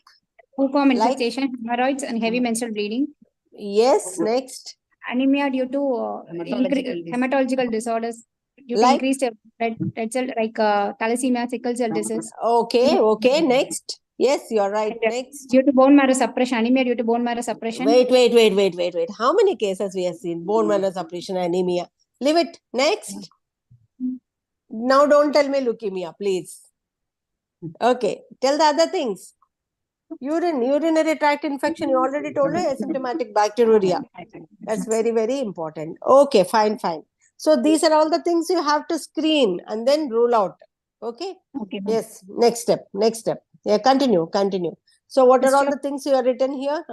Hookworm Like? infestation, hemorrhoids, and heavy menstrual bleeding. Yes. Next. Anemia due to hematological disorders due to Like? increased red cell, like thalassemia, sickle cell disease. Okay. Next. Yes, you're right. And, Next. due to bone marrow suppression, anemia due to bone marrow suppression. Wait. How many cases we have seen? Bone marrow suppression, anemia. Leave it. Next. Now don't tell me leukemia, please. Okay. Tell the other things. Urinary tract infection. You already told me asymptomatic bacteriuria. That's very, very important. Okay, fine. So these are all the things you have to screen and then rule out. Okay. Okay. Yes. Next step. Yeah. Continue. So what are all Mr. the things you have written here?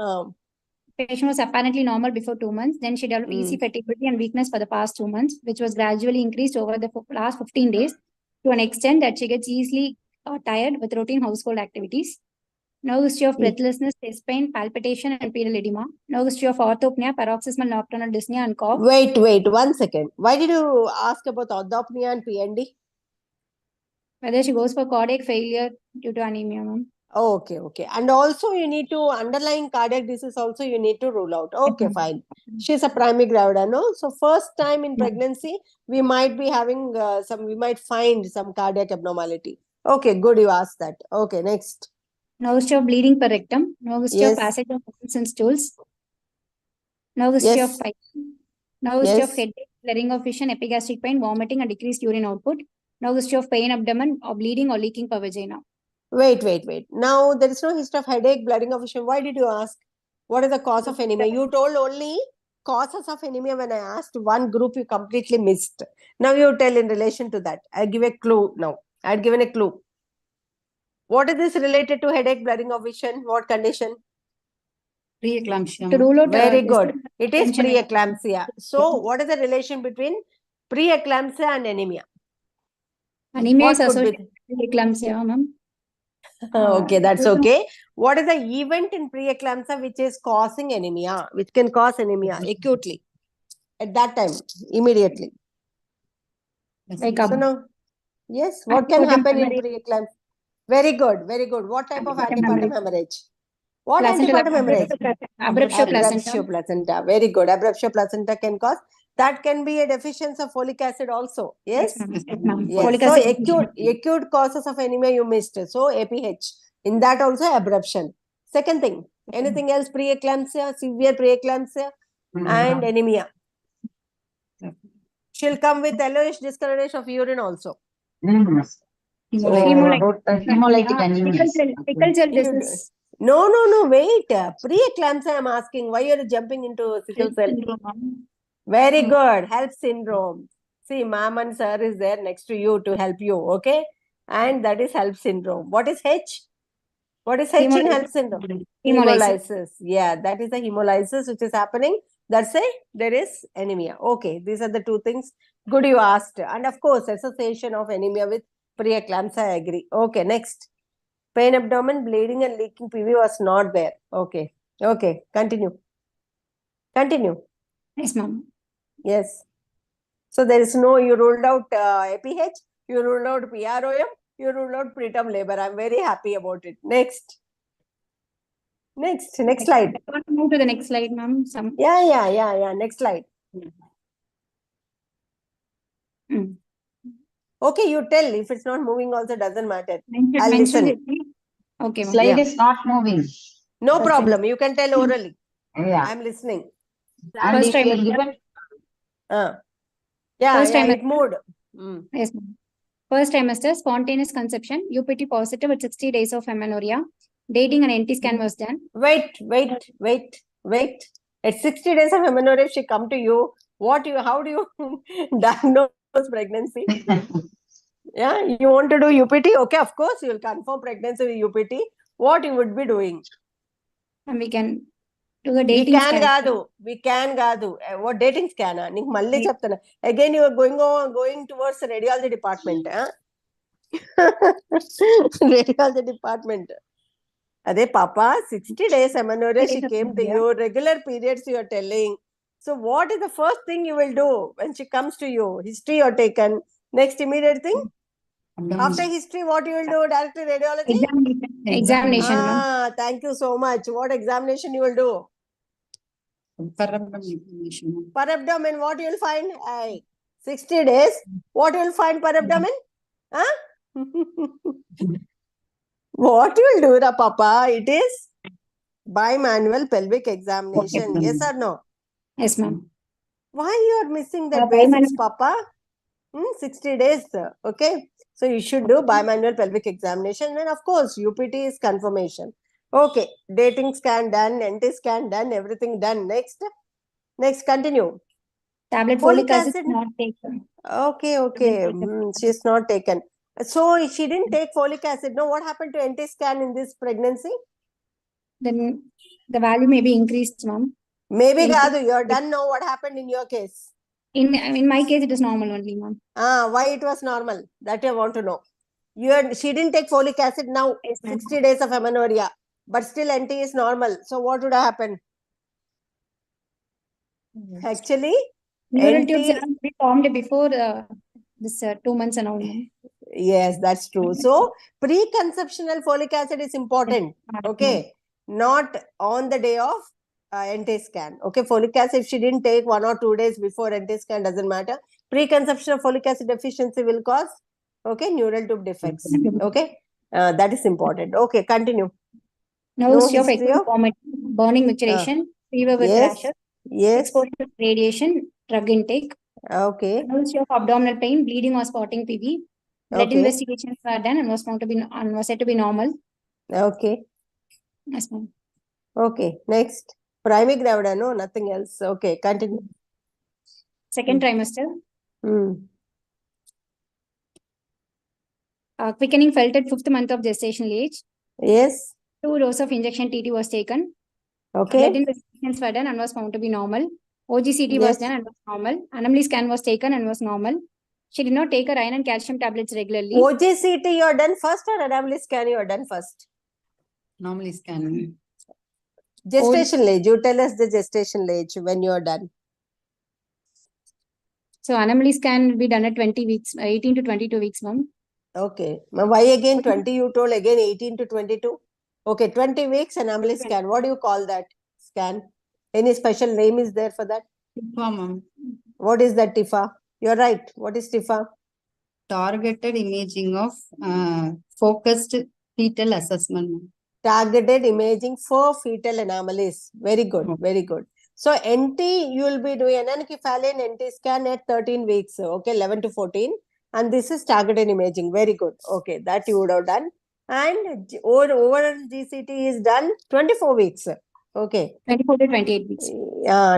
Patient was apparently normal before 2 months. Then she developed easy fatiguity and weakness for the past 2 months, which was gradually increased over the last 15 days to an extent that she gets easily tired with routine household activities. No history of breathlessness, chest pain, palpitation, and pedal edema. No history of orthopnea, paroxysmal nocturnal dyspnea, and cough. Wait, 1 second. Why did you ask about orthopnea and PND? Whether she goes for cardiac failure due to anemia, ma'am. Okay. And also you need to, underlying cardiac disease also you need to rule out. Okay, fine. She's a primary gravida, no? So first time in pregnancy, we might be having we might find some cardiac abnormality. Okay, good, you asked that. Okay, next. No history of bleeding per rectum. No history of passage of fluids and stools. No history of fighting. No history of headache, blurring of vision, epigastric pain, vomiting, and decreased urine output. No history of pain, abdomen, or bleeding or leaking per vagina. Wait. Now there is no history of headache, blurring of vision. Why did you ask? What is the cause of anemia? You told only causes of anemia when I asked one group you completely missed. Now you tell in relation to that. I give a clue now. I had given a clue. What is this related to headache, blurring of vision? What condition? Preeclampsia. To rule out Very good. It is tension- preeclampsia. So what is the relation between preeclampsia and anemia? Anemia What is could be? associated with preeclampsia, ma'am. Okay, that's okay. What is the event in preeclampsia which is causing anemia, which can cause anemia acutely at that time, immediately? Like So now, yes, what can Antepartum happen in hemorrhage. preeclampsia? Very good, very good. What type of Antepartum antepartum hemorrhage. hemorrhage? What Placenta, antepartum hemorrhage? abruptio placenta. Abruptio placenta. Very good. Abruptio placenta can cause. That can be a deficiency of folic acid also. Yes. Yes, ma'am. Yes. Folic So acid. acute causes of anemia you missed. So APH. In that also abruption. Second thing. Anything else? Preeclampsia, severe preeclampsia, and anemia. She'll come with yellowish discoloration of urine also. Hemolytic anemia. Sickle cell disease. No. Wait. Preeclampsia, I'm asking. Why are you jumping into sickle cell? Very good. HELP syndrome. See, ma'am and sir is there next to you to help you. Okay. And that is HELP syndrome. What is H? What is H in HELP syndrome? Hemolysis. Yeah, that is the hemolysis which is happening. That's why there is anemia. Okay. These are the two things. Good you asked. And of course, association of anemia with preeclampsia, I agree. Okay. Next. Pain, abdomen, bleeding and leaking PV was not there. Okay. Okay. Continue. Yes, ma'am. Yes. So there is no, you ruled out APH, you ruled out PROM, you ruled out preterm labor. I'm very happy about it. Next slide. I want to move to the next slide, ma'am. Yeah. Next slide. Mm. Okay, you tell. If it's not moving also doesn't matter. I'll Mention listen. Okay, ma'am. Slide is not moving. No problem. You can tell orally. Yeah. I'm listening. And First if you are trimester. given First Yeah, trimester. it moved. Yes, ma'am. First trimester, spontaneous conception, UPT positive with 60 days of amenorrhea. Dating and NT scan was done. Wait. At 60 days of amenorrhea, she come to you. How do you diagnose pregnancy? Yeah, you want to do UPT? Okay, of course, you will confirm pregnancy with UPT. What you would be doing? And we can do the We dating can scan. కాదు. What dating scan? నీకు మళ్ళీ చెప్తాను. Again, you are going towards the radiology department. Radiology department. Ade Papa, 60 days amenorrhea, she came to you. Regular periods you are telling. So what is the first thing you will do when she comes to you? History you are taken. Next immediate thing? After history, what you will do? Directly radiology? Examination, ma'am. Thank you so much. What examination you will do? Per abdomen. Per abdomen, what you will find? 60 days. What you will find per abdomen? Huh? What you will do, da Papa? It is bimanual pelvic examination. Yes or no? Yes, ma'am. Why you are missing that Bimanual- basics, Papa? 60 days. Okay. So you should do bimanual pelvic examination. And of course, UPT is confirmation. Okay. Dating scan done, NT scan done, everything done. Next, continue. Tablet Folic folic acid acid? not taken. Okay. She's not taken. So she didn't take folic acid. No, what happened to NT scan in this pregnancy? Then the value may be increased, ma'am. Maybe NT Gadu, you're done now. What happened in your case? In my case, it is normal only, ma'am. Why it was normal? That I want to know. She didn't take folic acid now. Yes, ma'am. 60 days of amenorrhea, but still NT is normal. So what would have happened? Actually, Neural NT tubes are be formed before this 2 months and all, ma'am. yes, that's true. So preconceptional folic acid is important. Okay, not on the day of NT scan. Okay, folic acid, if she didn't take 1 or 2 days before NT scan, doesn't matter. Preconception of folic acid deficiency will cause neural tube defects. Okay, that is important. Okay, continue. No history of history acute of- vomit, burning micturition, fever with Yes. rashes, Yes. exposure to radiation, drug intake, Okay. No history of abdominal pain, bleeding or spotting PV. Blood Okay. investigations were done and was found to be and was said to be normal. Okay. Yes, ma'am. Okay. Next. Primary gravida, no, nothing else. Okay, continue. Second trimester. Hmm. Quickening felt at 5th month of gestational age. Yes. 2 doses of injection TT was taken. Okay. Blood investigations were done and was found to be normal. OGCT was Yes. done and was normal. Anomaly scan was taken and was normal. She did not take her iron and calcium tablets regularly. OGCT you are done first or anomaly scan you are done first? Normally scan. Gestation age. You tell us the gestation age when you are done. So anomaly scan will be done at 20 weeks, 18 to 22 weeks, ma'am. Okay. Why again 20 you told, again 18 to 22? Okay, 20 weeks anomaly scan. What do you call that scan? Any special name is there for that? Ma'am. What is that, Tifa? You're right. What is Tifa? Targeted imaging of focused fetal assessment. ma'am. Targeted imaging for fetal anomalies. Very good, very good. So NT, you will be doing anencephalin NT scan at 13 weeks, okay, 11 to 14. And this is targeted imaging. Very good. Okay, that you would have done. And overall GCT is done 24 weeks. Okay. 24 to 28 weeks.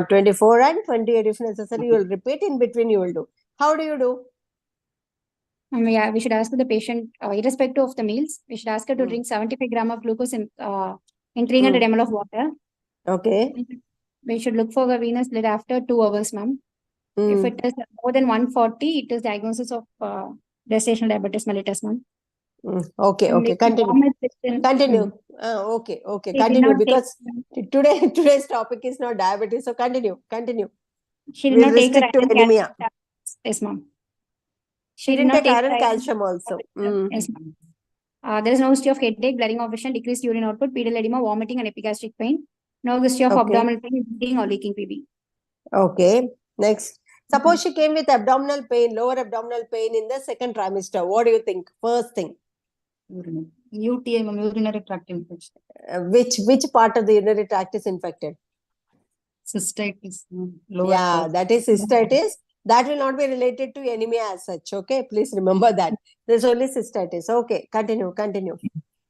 24 and 28 if necessary, you will repeat. In between, you will do. How do you do? Yeah, we should ask the patient, irrespective of the meals, we should ask her to drink 75 grams of glucose in 300 ml of water. Okay. We should look for a venous bleed after 2 hours, ma'am. If it is more than 140, it is diagnosis of gestational diabetes mellitus, ma'am. Okay, And okay, if continue. vomit system- Continue. Okay, okay, She did continue not take- because today's topic is not diabetes. So continue. She did We'll not take her restrict to iron anemia. calcium tablets. Yes, ma'am. She didn't take iron calcium also. Yes, ma'am. There is no history of headache, blurring of vision, decreased urine output, pedal edema, vomiting, and epigastric pain. No history of Okay. abdominal pain, bleeding, or leaking PV. Okay, next. Suppose she came with abdominal pain, lower abdominal pain in the second trimester. What do you think? First thing, UTI, ma'am, urinary tract infection. which part of the urinary tract is infected? Cystitis, ma'am, lower Yeah, part. that is cystitis. That will not be related to anemia as such. Okay, please remember that. There's only cystitis. Okay, continue.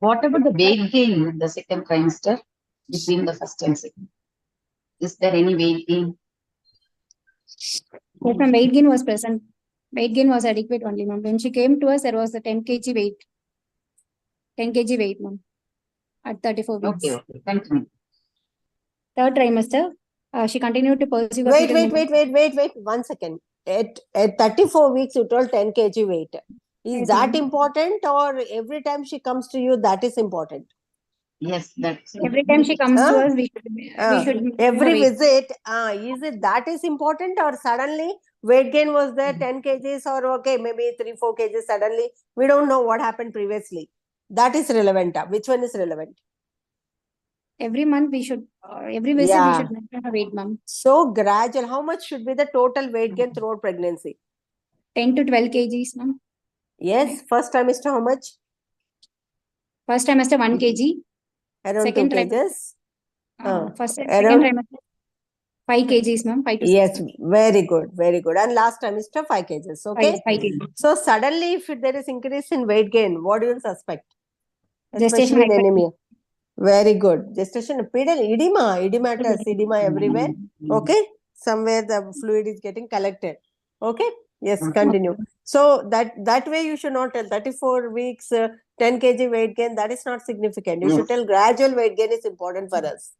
What about the weight gain in the second trimester between the first and second? Is there any weight gain? Yes, ma'am, weight gain was present. Weight gain was adequate only, ma'am. When she came to us, there was a 10 kg weight. 10 kg weight, ma'am, at 34 weeks. Okay, continue. Third trimester, she continued to pursue her Wait. fetal movement. 1 second. At 34 weeks, you told 10 kg weight. Is Yes, that ma'am. important, or every time she comes to you, that is important? Yes, that's Every time she comes to us, we should Every weight. visit, is it that is important, or suddenly weight gain was there 10 kgs, or okay, maybe 3-4 kgs suddenly? We don't know what happened previously. That is relevant. Which one is relevant? Every month we should, every visit we should measure her weight, ma'am. So gradual. How much should be the total weight gain throughout pregnancy? 10 to 12 kgs, ma'am. Yes. First trimester, how much? First trimester 1 kg. Around Second 2 kgs. First and around- second trimester 5 kgs, ma'am. 5 to 6. Yes, very good. And last trimester 5 kgs. Okay. 5 kg. So suddenly, if there is increase in weight gain, what do you suspect? Gestation Especially in hypertension. anemia. Very good. Gestation pedal edematous edema everywhere. Okay. Somewhere the fluid is getting collected. Okay. Yes, continue. So that way you should not tell 34 weeks, 10 kg weight gain. That is not significant. You should tell gradual weight gain is important for us.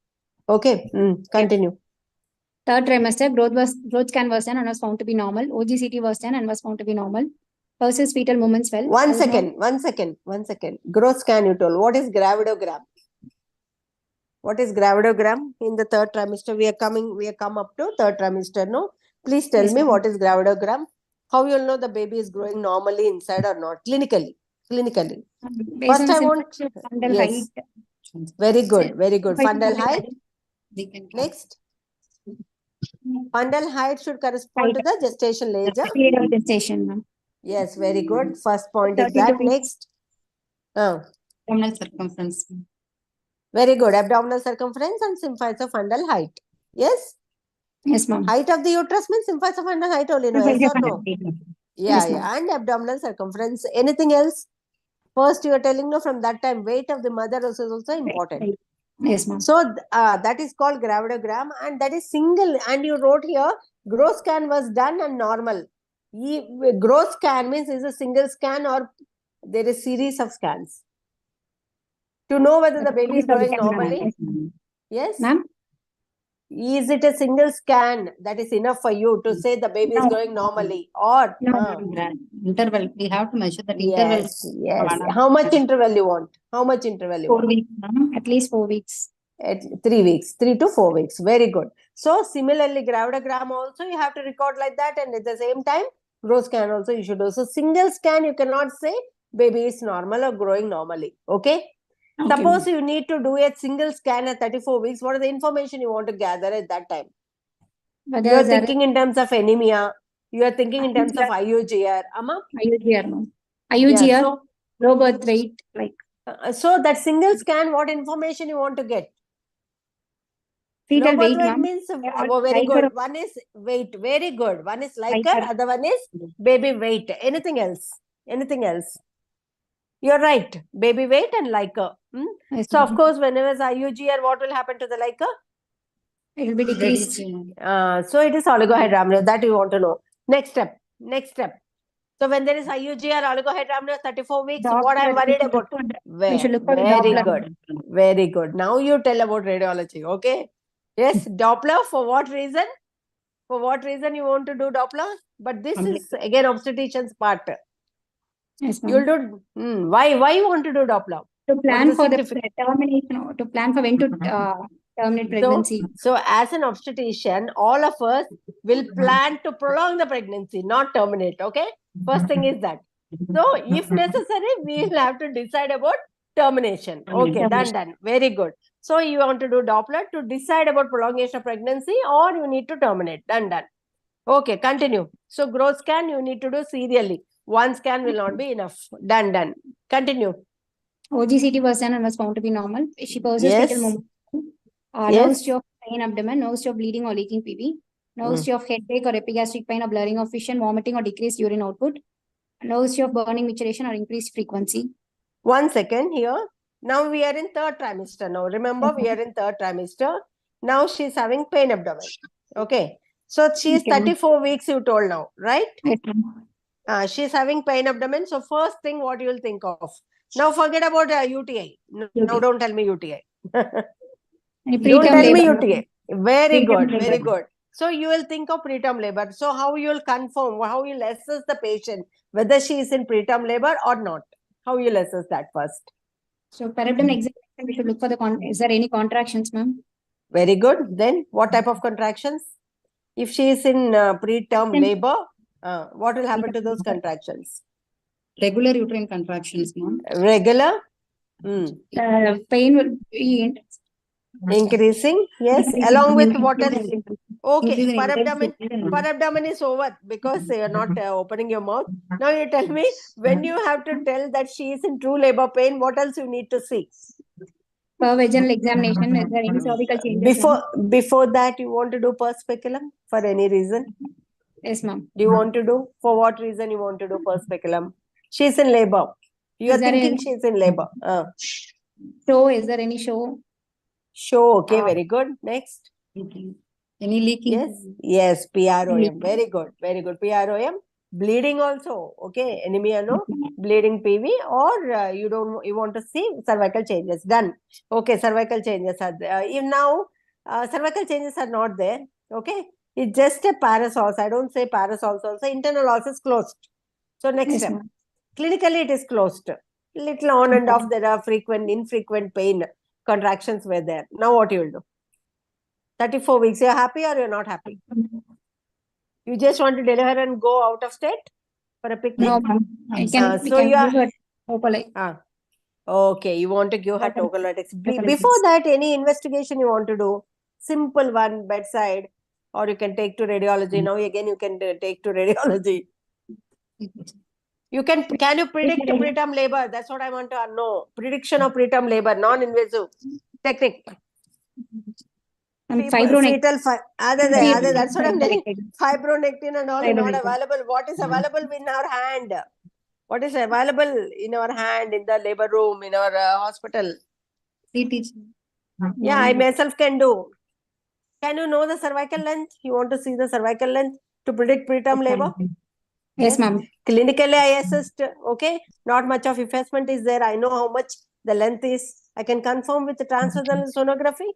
Okay. Continue. Third trimester, growth scan was done and was found to be normal. OGCT was done and was found to be normal. Versus fetal movements well. One second. Growth scan you told. What is gravidogram? What is gravidogram in the third trimester? We have come up to third trimester. No, please tell me what is gravidogram. How you'll know the baby is growing normally inside or not? Clinically. Based First, on I want fundal yes. height. Very good. Fundal height. They can Next. Fundal height should correspond to the gestation age. Period of gestation, ma'am. Yes, very good. First point is 32 that. weeks. Next. abdominal circumference. Very good. Abdominal circumference and symphysis of fundal height. Yes. Yes, ma'am. Height of the uterus means symphysis of under height only, no? Yes or no? Yeah, Yes, yeah. ma'am. And abdominal circumference. Anything else? First, you are telling, no, from that time, weight of the mother is also important. Yes, ma'am. So that is called gravidogram, and that is single. And you wrote here, gross scan was done and normal. Gross scan means is a single scan or there is series of scans to know whether the baby is growing normally. Yes. Ma'am? Is it a single scan that is enough for you to say the baby is No. growing normally, or Interval, we have to measure that interval. yes. How much interval you want? How much interval you 4 want? weeks, ma'am. At least 4 weeks. At 3 weeks, 3 to 4 weeks. Very good. So similarly, gravidogram also you have to record like that, and at the same time, gross scan also you should do. So single scan you cannot say baby is normal or growing normally. Okay. Okay, Suppose you need to do a single scan at 34 weeks. What is the information you want to gather at that time? Whether You are there thinking in terms of anemia. You are thinking in terms of IUGR. Amma? IUGR, ma'am. IUGR, Yeah, so, low birth weight, like so that single scan, what information you want to get? fetal Low birth weight, weight ma'am. means Yeah, very Liker good. of- One is weight, very good. One is liker, Liker. other one is baby weight. Anything else? Anything else? You're right. Baby weight and liker. Yes, So of ma'am. course, whenever it's IUGR, what will happen to the liker? It will be decreased. So it is oligohydramnios that you want to know. Next step. Next step. So when there is IUGR oligohydramnios 34 weeks, what I am worried about? We should look for the Very Doppler. good. Very good. Now you tell about radiology. Okay. Yes, Doppler. For what reason? For what reason you want to do Doppler? But this is again obstetrician's part. Yes, You'll ma'am. do. Why you want to do Doppler? To plan the for the significance? termination, to plan for when to terminate pregnancy. So as an obstetrician, all of us will plan to prolong the pregnancy, not terminate. Okay. First thing is that. So if necessary, we will have to decide about termination. Okay, done. Very good. So you want to do Doppler to decide about prolongation of pregnancy, or you need to terminate. Done. Okay, continue. So growth scan you need to do serially. One scan will not be enough. Done. Continue. OGCT was done and was found to be normal. She possesses Yes. fetal movement. No Yes. history of pain abdomen, no history of bleeding or leaking PV, no history of headache or epigastric pain or blurring of vision, vomiting or decreased urine output, no history of burning micturition or increased frequency. 1 second here. Now we are in third trimester. Now remember, we are in third trimester. Now she's having pain abdomen. Okay. So she's Okay. 34 weeks, you told now, right? Yes, ma'am. She's having pain abdomen. So first thing, what you will think of? Now forget about UTI. No, don't tell me UTI. Any Don't preterm tell me labor. UTI. Very Preterm good. labor. Very good. So you will think of preterm labor. So how you will confirm, how you will assess the patient, whether she is in preterm labor or not? How you will assess that first? So per abdomen examination, we should look for the is there any contractions, ma'am? Very good. Then what type of contractions? If she is in preterm labor, what will happen to those contractions? Regular uterine contractions, ma'am. Regular? Pain will be Increasing? Yes. Along with what else? Okay. Increasing Per intensity. abdomen is over because you are not opening your mouth. Now you tell me, when you have to tell that she is in true labor pain, what else you need to see? per vaginal examination, is there any cervical changes? Before that, you want to do per speculum for any reason? Yes, ma'am. Do you want to do? For what reason you want to do per speculum? She's in labor. You are Is there thinking any- she's in labor. Show, is there any show? Show. Okay, very good. Next. Any leaking? Yes, PROM. Very good. PROM. Bleeding also. Okay, anemia, no? Bleeding PV, or you want to see cervical changes. Done. Okay, cervical changes are there. If now cervical changes are not there, okay, it's just a parasource. I don't say parasource also. Internal also is closed. So next Yes, step. ma'am. Clinically, it is closed. Little on and off, there are infrequent pain contractions were there. Now what you will do? 34 weeks. You're happy or you're not happy? You just want to deliver and go out of state for a picnic? No, ma'am. We can so you are- give her Opalite. Okay, you want to give her tocolytics. Before that, any investigation you want to do? Simple one, bedside, or you can take to radiology. Now again, you can take to radiology. Can you predict preterm labor? That's what I want to know. Prediction of preterm labor, non-invasive technique. fetal that's what I'm telling. Fibronectin. Fibronectin and all are not Fibronectin. available. What is available in our hand? What is available in our hand, in the labor room, in our hospital? CT. Yeah, I myself can do. Can you know the cervical length? You want to see the cervical length to predict preterm labor? Yes, ma'am. Clinically, I assessed, okay, not much of effacement is there. I know how much the length is. I can confirm with the transvaginal sonography.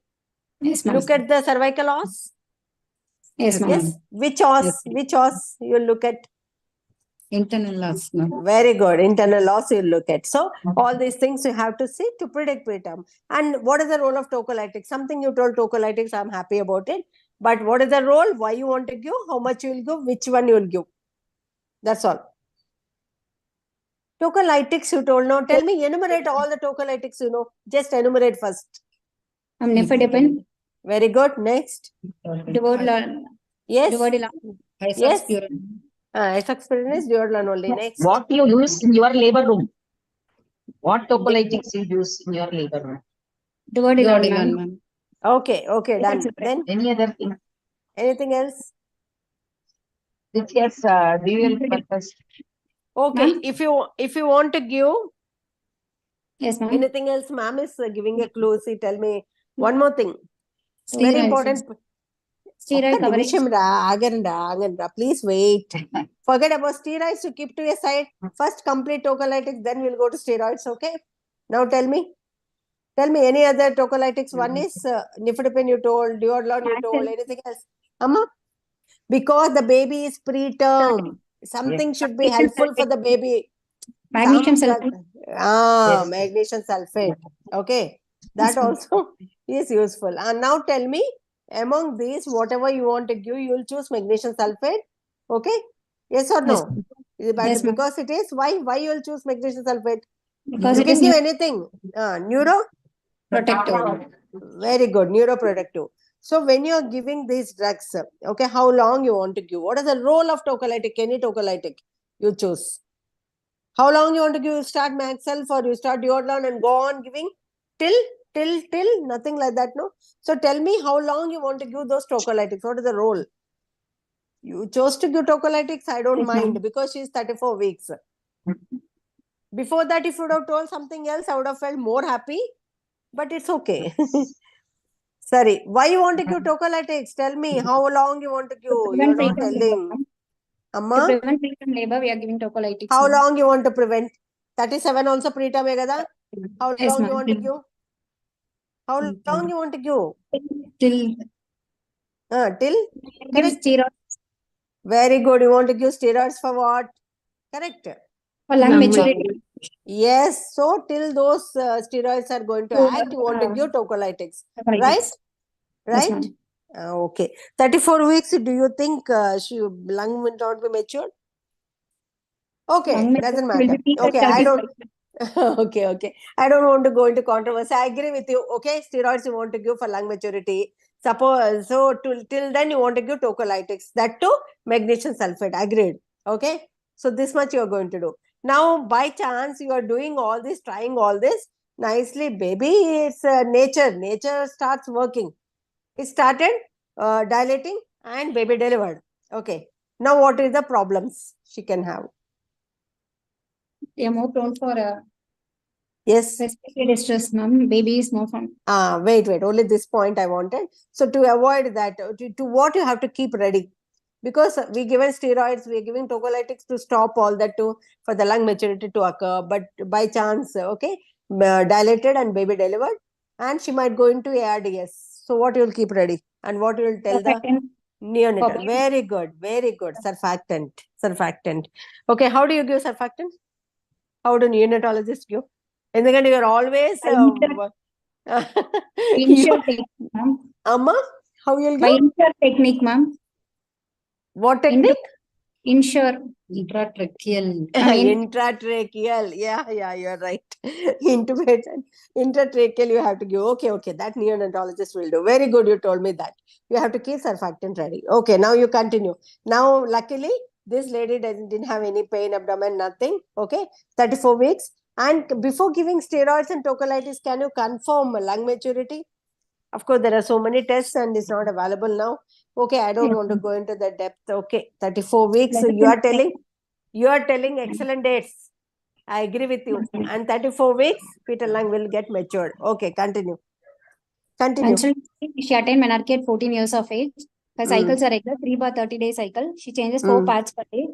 Yes, ma'am. Look at the cervical os. Yes, ma'am. Yes, which os? Yes. Which os you look at? Internal loss, ma'am. Very good. Internal loss you look at. So all these things you have to see to predict preterm. And what is the role of tocolytics? Something you told tocolytics, I'm happy about it. But what is the role? Why you want to give? How much you will give? Which one you will give? That's all. Tocolytics you told. Now tell me, enumerate all the tocolytics you know. Just enumerate first. Nifedipine, Very good. Next. Duodola, Yes. Duodola, Yes. Isoxaspirin. Isoxaspirin is duodolan only. Next. What you use in your labor room? What tocolytics you use in your labor room? Duodolan, Duodolan, ma'am. ma'am. Okay, okay, done. Isoxaspirin. Then Any other thing? anything else? Which has dual purpose? Okay, Ma'am? if you want to give Yes, ma'am. anything else, ma'am is giving a clue. See, tell me one more thing. Very Steroids. important. Steroid ఒక్క coverage. నిమిషం రా, ఆగండి రా. Please wait. Forget about steroids to keep to your side. First complete tocolytics, then we'll go to steroids. Okay. Now tell me any other tocolytics. One is nifedipine you told, duodolan you told. Anything else? Amma? Because the baby is preterm. Something should be helpful for the baby. Magnesium Some drug- sulfate. Yes. Magnesium sulfate. Okay. That Yes, ma'am. also is useful. And now tell me, among these, whatever you want to give, you will choose magnesium sulfate. Okay. Yes or no? Yes, ma'am. Is it better? Yes, ma'am. Because it is. Why you will choose magnesium sulfate? Because You it can is give anything. Neuro? protective. Very good. Neuroprotective. So when you are giving these drugs, okay, how long you want to give? What is the role of tocolytic? Any tocolytic you choose. How long you want to give? You start Maxelf or you start duodolan and go on giving till nothing like that, no? So tell me how long you want to give those tocolytics. What is the role? You chose to give tocolytics, I don't Yes, ma'am. mind because she's 34 weeks. Before that, if you would have told something else, I would have felt more happy, but it's okay. Sorry, why you want to give tocolytics? Tell me how long you want to give. You're prevent not preterm labor, telling. ma'am. To Amma, prevent preterm labor, we are giving tocolytics. how ma'am. long you want to prevent? 37 also preterm hai kada? How Yes, long you ma'am. want to give? How long you want to give? Till Till? Give Correct. steroids Very good. You want to give steroids for what? Correct. for lung Lung maturity. Yes. So till those steroids are going to So, act, you want to give tocolytics. tocolytics. Right? Yes, Right? ma'am. Okay. 34 weeks, do you think lung will not be matured? Okay. Lung Doesn't maturity will matter. be peak at Okay. I 35. don't. Okay. I don't want to go into controversy. I agree with you. Okay. Steroids you want to give for lung maturity. Suppose so till then you want to give tocolytics. That too, magnesium sulfate. Agreed. Okay. So this much you are going to do. Now, by chance, you are doing all this, trying all this nicely, baby. It's nature. Nature starts working. It started dilating and baby delivered. Okay. Now, what is the problems she can have? They are more prone for Yes. respiratory distress, ma'am. Baby is more from. Wait. Only this point I wanted. So to avoid that, to what you have to keep ready. Because we given steroids, we are giving tocolytics to stop all that for the lung maturity to occur. But by chance, okay, dilated and baby delivered, and she might go into ARDS. So what you will keep ready, and what you will tell the Surfactant. neonatal. Surfactant. Very good. Surfactant. Okay, how do you give surfactant? How do neonatologists give? ఎందుకంటే you're always Insure technique, ma'am. Amma, how you'll By give? insure technique, ma'am. What technique? Insure. intratracheal. Intratracheal. Yeah, you're right. Intubation. Intratracheal you have to give. Okay. That neonatologist will do. Very good, you told me that. You have to keep surfactant ready. Okay, now you continue. Now, luckily, this lady didn't have any pain, abdomen, nothing. Okay, 34 weeks. And before giving steroids and tocolytis, can you confirm lung maturity? Of course, there are so many tests and it's not available now. Okay, I don't want to go into the depth. Okay, 34 weeks. So you are telling excellent dates. I agree with you. And 34 weeks, fetal lung will get matured. Okay, continue. Menstrual, she attained menarche at 14 years of age. Her Mm. cycles are regular, 3 bar 30-day cycle. She changes 4 Mm. parts per day.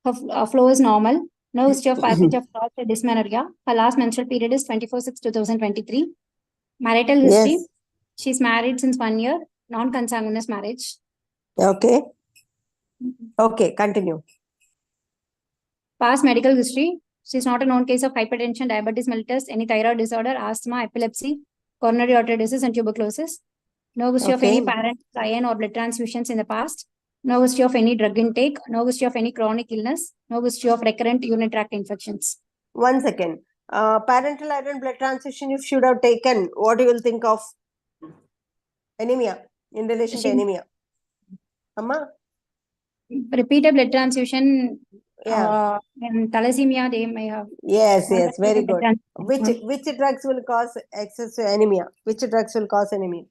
Her flow is normal. No history of passage of thoughts or dysmenorrhea. Her last menstrual period is 24/6/2023. Marital history. Yes. She's married since 1 year. Non-consanguineous marriage. Okay. Okay, continue. Past medical history. She's not a known case of hypertension, diabetes mellitus, any thyroid disorder, asthma, epilepsy, coronary artery disease, and tuberculosis. No history of any Okay. parent iron or blood transfusions in the past. No history of any drug intake. No history of any chronic illness. No history of recurrent urinary tract infections. 1 second. Parental iron blood transfusion, if should have taken, what you will think of? Anemia, in relation to anemia. Amma? Repeated blood transfusion. Yeah. In thalassemia, they may have. Yes, yes, very blood good. transfusion. Which drugs will cause excess anemia? Which drugs will cause anemia?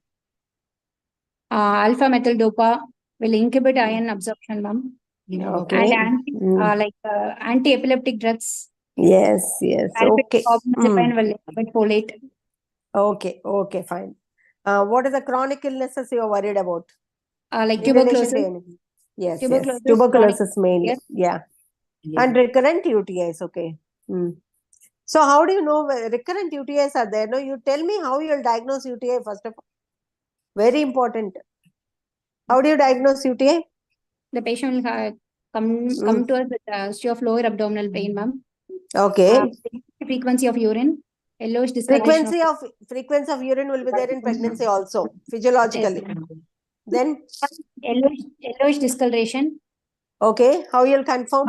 Alpha methyl dopa will inhibit iron absorption, ma'am. Okay. And anti-epileptic drugs. Yes, yes. Okay. Carbamazepine will inhibit folate. Okay, okay, fine. What are the chronic illnesses you are worried about? Like In relation tuberculosis. to anemia? Yes, yes. Tuberculosis, Tuberculosis chronic- mainly. Yeah. And recurrent UTIs, okay. So how do you know recurrent UTIs are there? No, you tell me how you will diagnose UTI first of all. Very important. How do you diagnose UTI? The patient will come to us with a history of lower abdominal pain, ma'am. Okay. Frequency of urine, yellowish discoloration. Frequency of urine will be there in pregnancy also, physiologically. Then Yellowish discoloration. okay, how you'll confirm?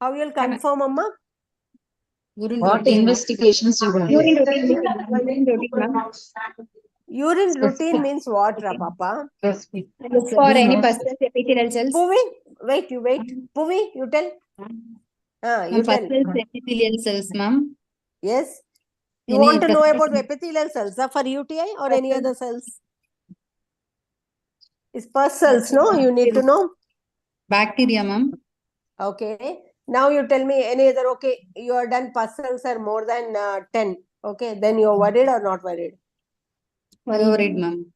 How you'll confirm, Amma? What investigations you will do? Urine routine, ma'am. Urine routine means what, Papa? Look for any pustule epithelial cells. Bhuvi, wait. Bhuvi, you tell. You tell. Epithelial cells, ma'am. Yes. You Any want to know pustule- about epithelial cells for UTI or any other cells? It's pus cells, no? You need to know. Bacteria, ma'am. Okay. Now you tell me any other, okay, you are done pus cells are more than 10. Okay, then you're worried or not worried? Worried, ma'am.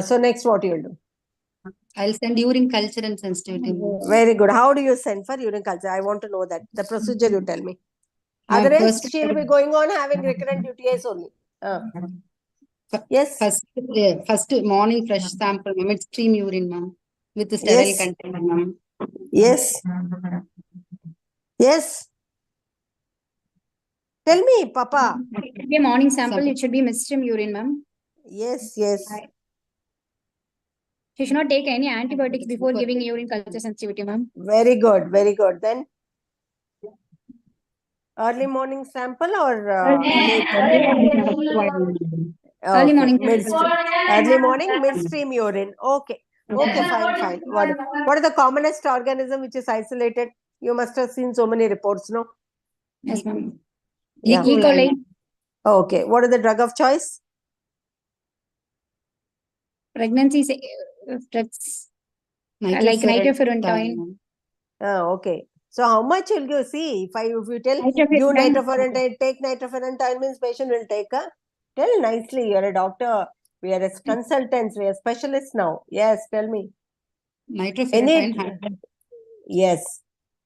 So next what you'll do? I'll send urine culture and sensitivity. Very good. How do you send for urine culture? I want to know that. The procedure you tell me. Otherwise, First- she'll be going on having recurrent UTIs only. Yes. First morning fresh sample, ma'am. It's stream urine, ma'am. With the sterile Yes. container, ma'am. Yes. Yes. Tell me, Papa. It should be a morning sample. It should be midstream urine, ma'am. Yes, yes. She should not take any antibiotics before giving urine culture sensitivity, ma'am. Very good, very good. Then early morning sample or late? Early morning. Early morning midstream urine. Okay. Okay, fine. What is the commonest organism which is isolated? You must have seen so many reports, no? Yes, ma'am. Yeah. E. coli. Okay. What is the drug of choice? Pregnancy drugs. Like nitrofurantoin. Okay. So how much will you see? If you tell give nitrofurantoin, take nitrofurantoin means patient will take a. Tell nicely. You're a doctor. We are consultants. We are specialists now. Yes, tell me. Nitrofurantoin. Yes.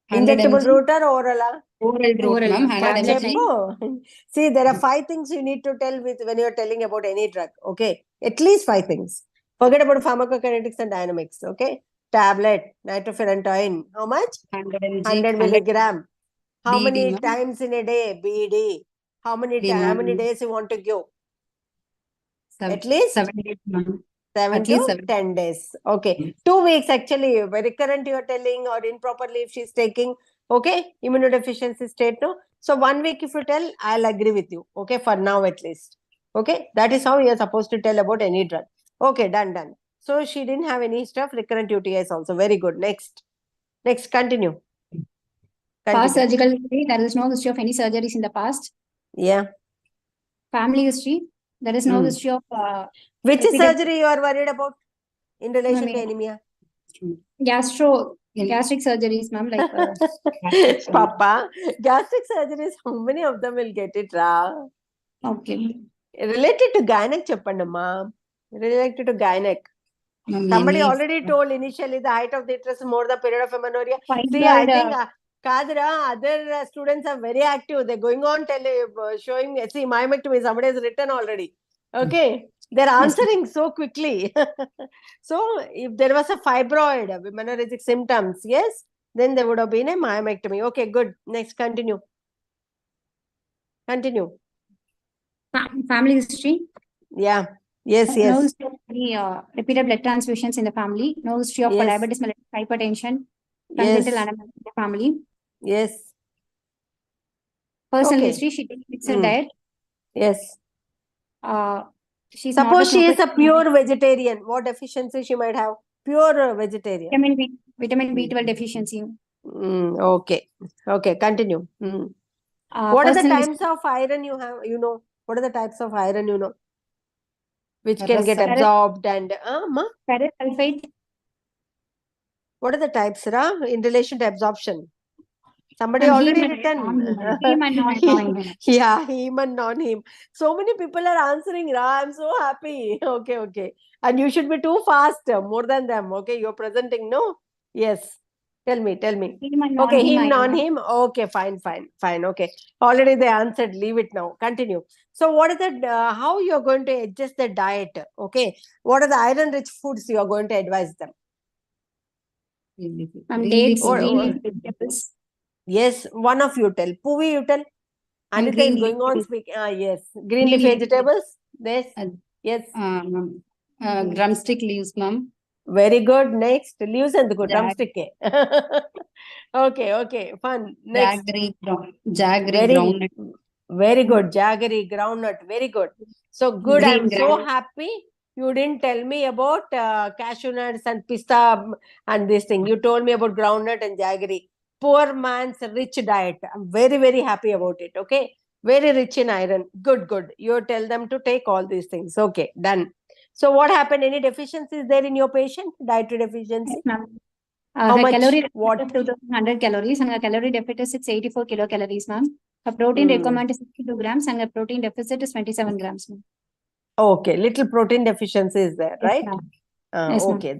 100 Injectable mg. route or oral? Oral route, ma'am. 100 mg. See, there are 5 things you need to tell with when you're telling about any drug. Okay. At least 5 things. Forget about pharmacokinetics and dynamics. Okay. Tablet, nitrofurantoin. How much? 100 milligram. How BD, many ma'am. times in a day? BD. How many days you want to give? At least 7 days, ma'am. 7 At least to 7. 10 days. Okay. 2 weeks actually. Recurrent you are telling or improperly if she's taking. Okay. Immunodeficiency state. No. So 1 week if you tell, I'll agree with you. Okay. For now at least. Okay. That is how you're supposed to tell about any drug. Okay. Done. So she didn't have any stuff. Recurrent UTIs also. Very good. Next. Continue. Past surgical history. There is no history of any surgeries in the past. Yeah. Family history. There is no Hmm. history of Which repeated surgery you are worried about in relation to Ma'am, anemia? gastric surgeries, ma'am. Like Papa, gastric surgeries, how many of them will get it, Ra? okay. Related to gynec, Chappandamma. Related to gynec. Ma'am, Somebody any already told initially the height of the uterus is more the period of amenorrhea. See, Fibroid, I think Kadra, other students are very active. They're going on showing me. See, myomectomy, somebody has written already. Okay. They're answering so quickly. So, if there was a fibroid, amenorrhagic symptoms, yes, then there would have been a myomectomy. Okay, good. Next, continue. Continue. family history. Yeah. Yes, No yes. history of any repeated blood transfusions in the family. No history of Yes. diabetes, mellitus, hypertension, Yes. congenital anemia in the family. Yes. Personal Okay. history, she takes mixed Mm. diet. Yes. She's not a Suppose she is smoker. a pure vegetarian. What deficiency she might have? Pure vegetarian. Vitamin B12 deficiency. Okay. Okay. Continue. What are the Personal types of iron you have? You know. What are the types of iron you know? Which can Ferrous get sulfate. absorbed and ma? ferrous sulfate. What are the types, Ra, in relation to absorption? Somebody Heme already and written. heme and non-heme. Yeah, heme and non-heme. So many people are answering, Ra. I'm so happy. Okay, okay. And you should be too fast, more than them. Okay, you're presenting, no? Yes. Tell me. Heme and Okay, non-heme him, iron. non-him. Okay, fine. Okay. Already they answered. Leave it now. Continue. So, what is the, how you're going to adjust the diet? Okay. What are the iron-rich foods you are going to advise them? Dates, Or- green or- leaf vegetables. Yes, one of you tell. Puvi, you tell. Anita green is going on leaf- speaking. Yes. Green green leaf leaf- vegetables. Yes. Yes. ma'am. Drumstick leaves, ma'am. Very good. Next. Leaves and the good. Jag- Drumstick. Okay. Fun. Next. Jaggery Very, groundnut. very good. Jaggery, groundnut. Very good. So good. Green I'm so granite. happy. You didn't tell me about cashew nuts and pista and this thing. You told me about groundnut and jaggery. Poor man's rich diet. I'm very, very happy about it. Okay. Very rich in iron. Good. You tell them to take all these things. Okay. Done. So what happened? Any deficiencies there in your patient? Dietary deficiency? Yes, ma'am. How Her much? calorie deficit What? is 2100 calories and her calorie deficit is 84 kilocalories, ma'am. Her protein requirement is 62 grams and her protein deficit is 27 grams, ma'am. Okay. Little protein deficiency is there, Yes, right? ma'am. Yes, ma'am. Okay.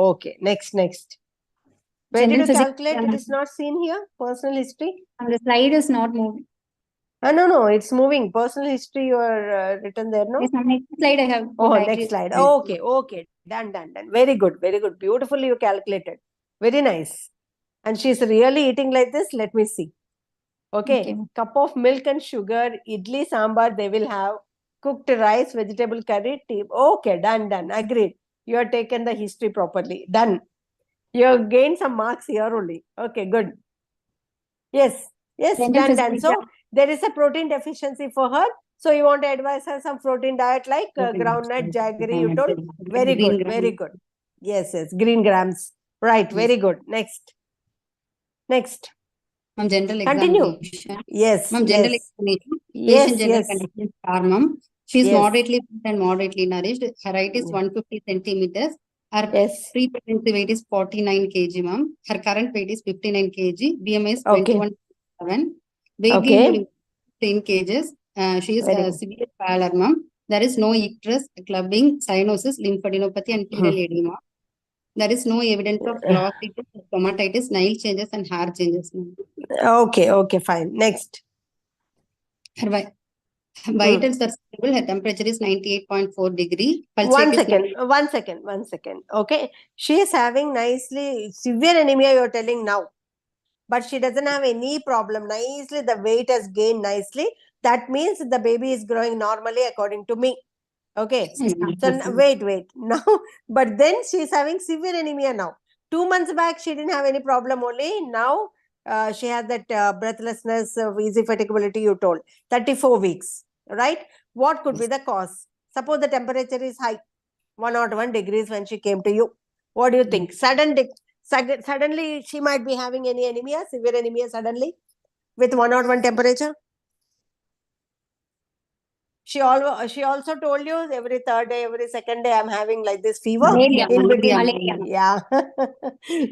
Okay. Next. Where did General you physics, calculate? It is not seen here. Personal history. and the slide is not moving. No. It's moving. Personal history you are written there, no? Yes, ma'am. Next slide I have. Oh, dietary- next slide. Okay. Done. Very good. Beautifully you calculated. Very nice. And she's really eating like this. Let me see. Okay. Okay. Cup of milk and sugar, idli, sambar they will have. Cooked rice, vegetable curry, tea. Okay, done. Agreed. You have taken the history properly. Done. You have gained some marks here only. Okay, good. Yes, General done. physics, So there is a protein deficiency for her. So you want to advise her some protein diet like groundnut, jaggery, you told. Very good. Yes. Green grams. Right, very good. Next. Ma'am, general Continue. examination. Yes. Ma'am, general examination. Yes. Patient general conditions are, ma'am. She is Yes. moderately fit and moderately nourished. Her height is 150 centimeters. Her Yes. pre-pregnancy weight is 49 kg, ma'am. Her current weight is 59 kg. BMI is Okay. 21.7. Weight Okay. gain 10 kgs. She is Very good. severe pallor, ma'am. There is no icterus, clubbing, cyanosis, lymphadenopathy, and pleural edema. There is no evidence of glossitis, stomatitis, nail changes, and hair changes, ma'am. Okay, fine. Next. Her vitals are stable. Her temperature is 98.4 degree. Pulse One rate is second. Okay. She is having nicely severe anemia, you're telling now. But she doesn't have any problem. Nicely, the weight has gained nicely. That means the baby is growing normally according to me. Okay. So wait. Now, but then she's having severe anemia now. 2 months back, she didn't have any problem only. Now, she has that breathlessness, easy fatigability you told. 34 weeks, right? What could be the cause? Suppose the temperature is high, 101 degrees when she came to you. What do you think? Suddenly, she might be having any anemia, severe anemia suddenly with 101 temperature? She also told you every third day, every second day, I'm having like this fever. Malaria. In between. Malaria. Yeah.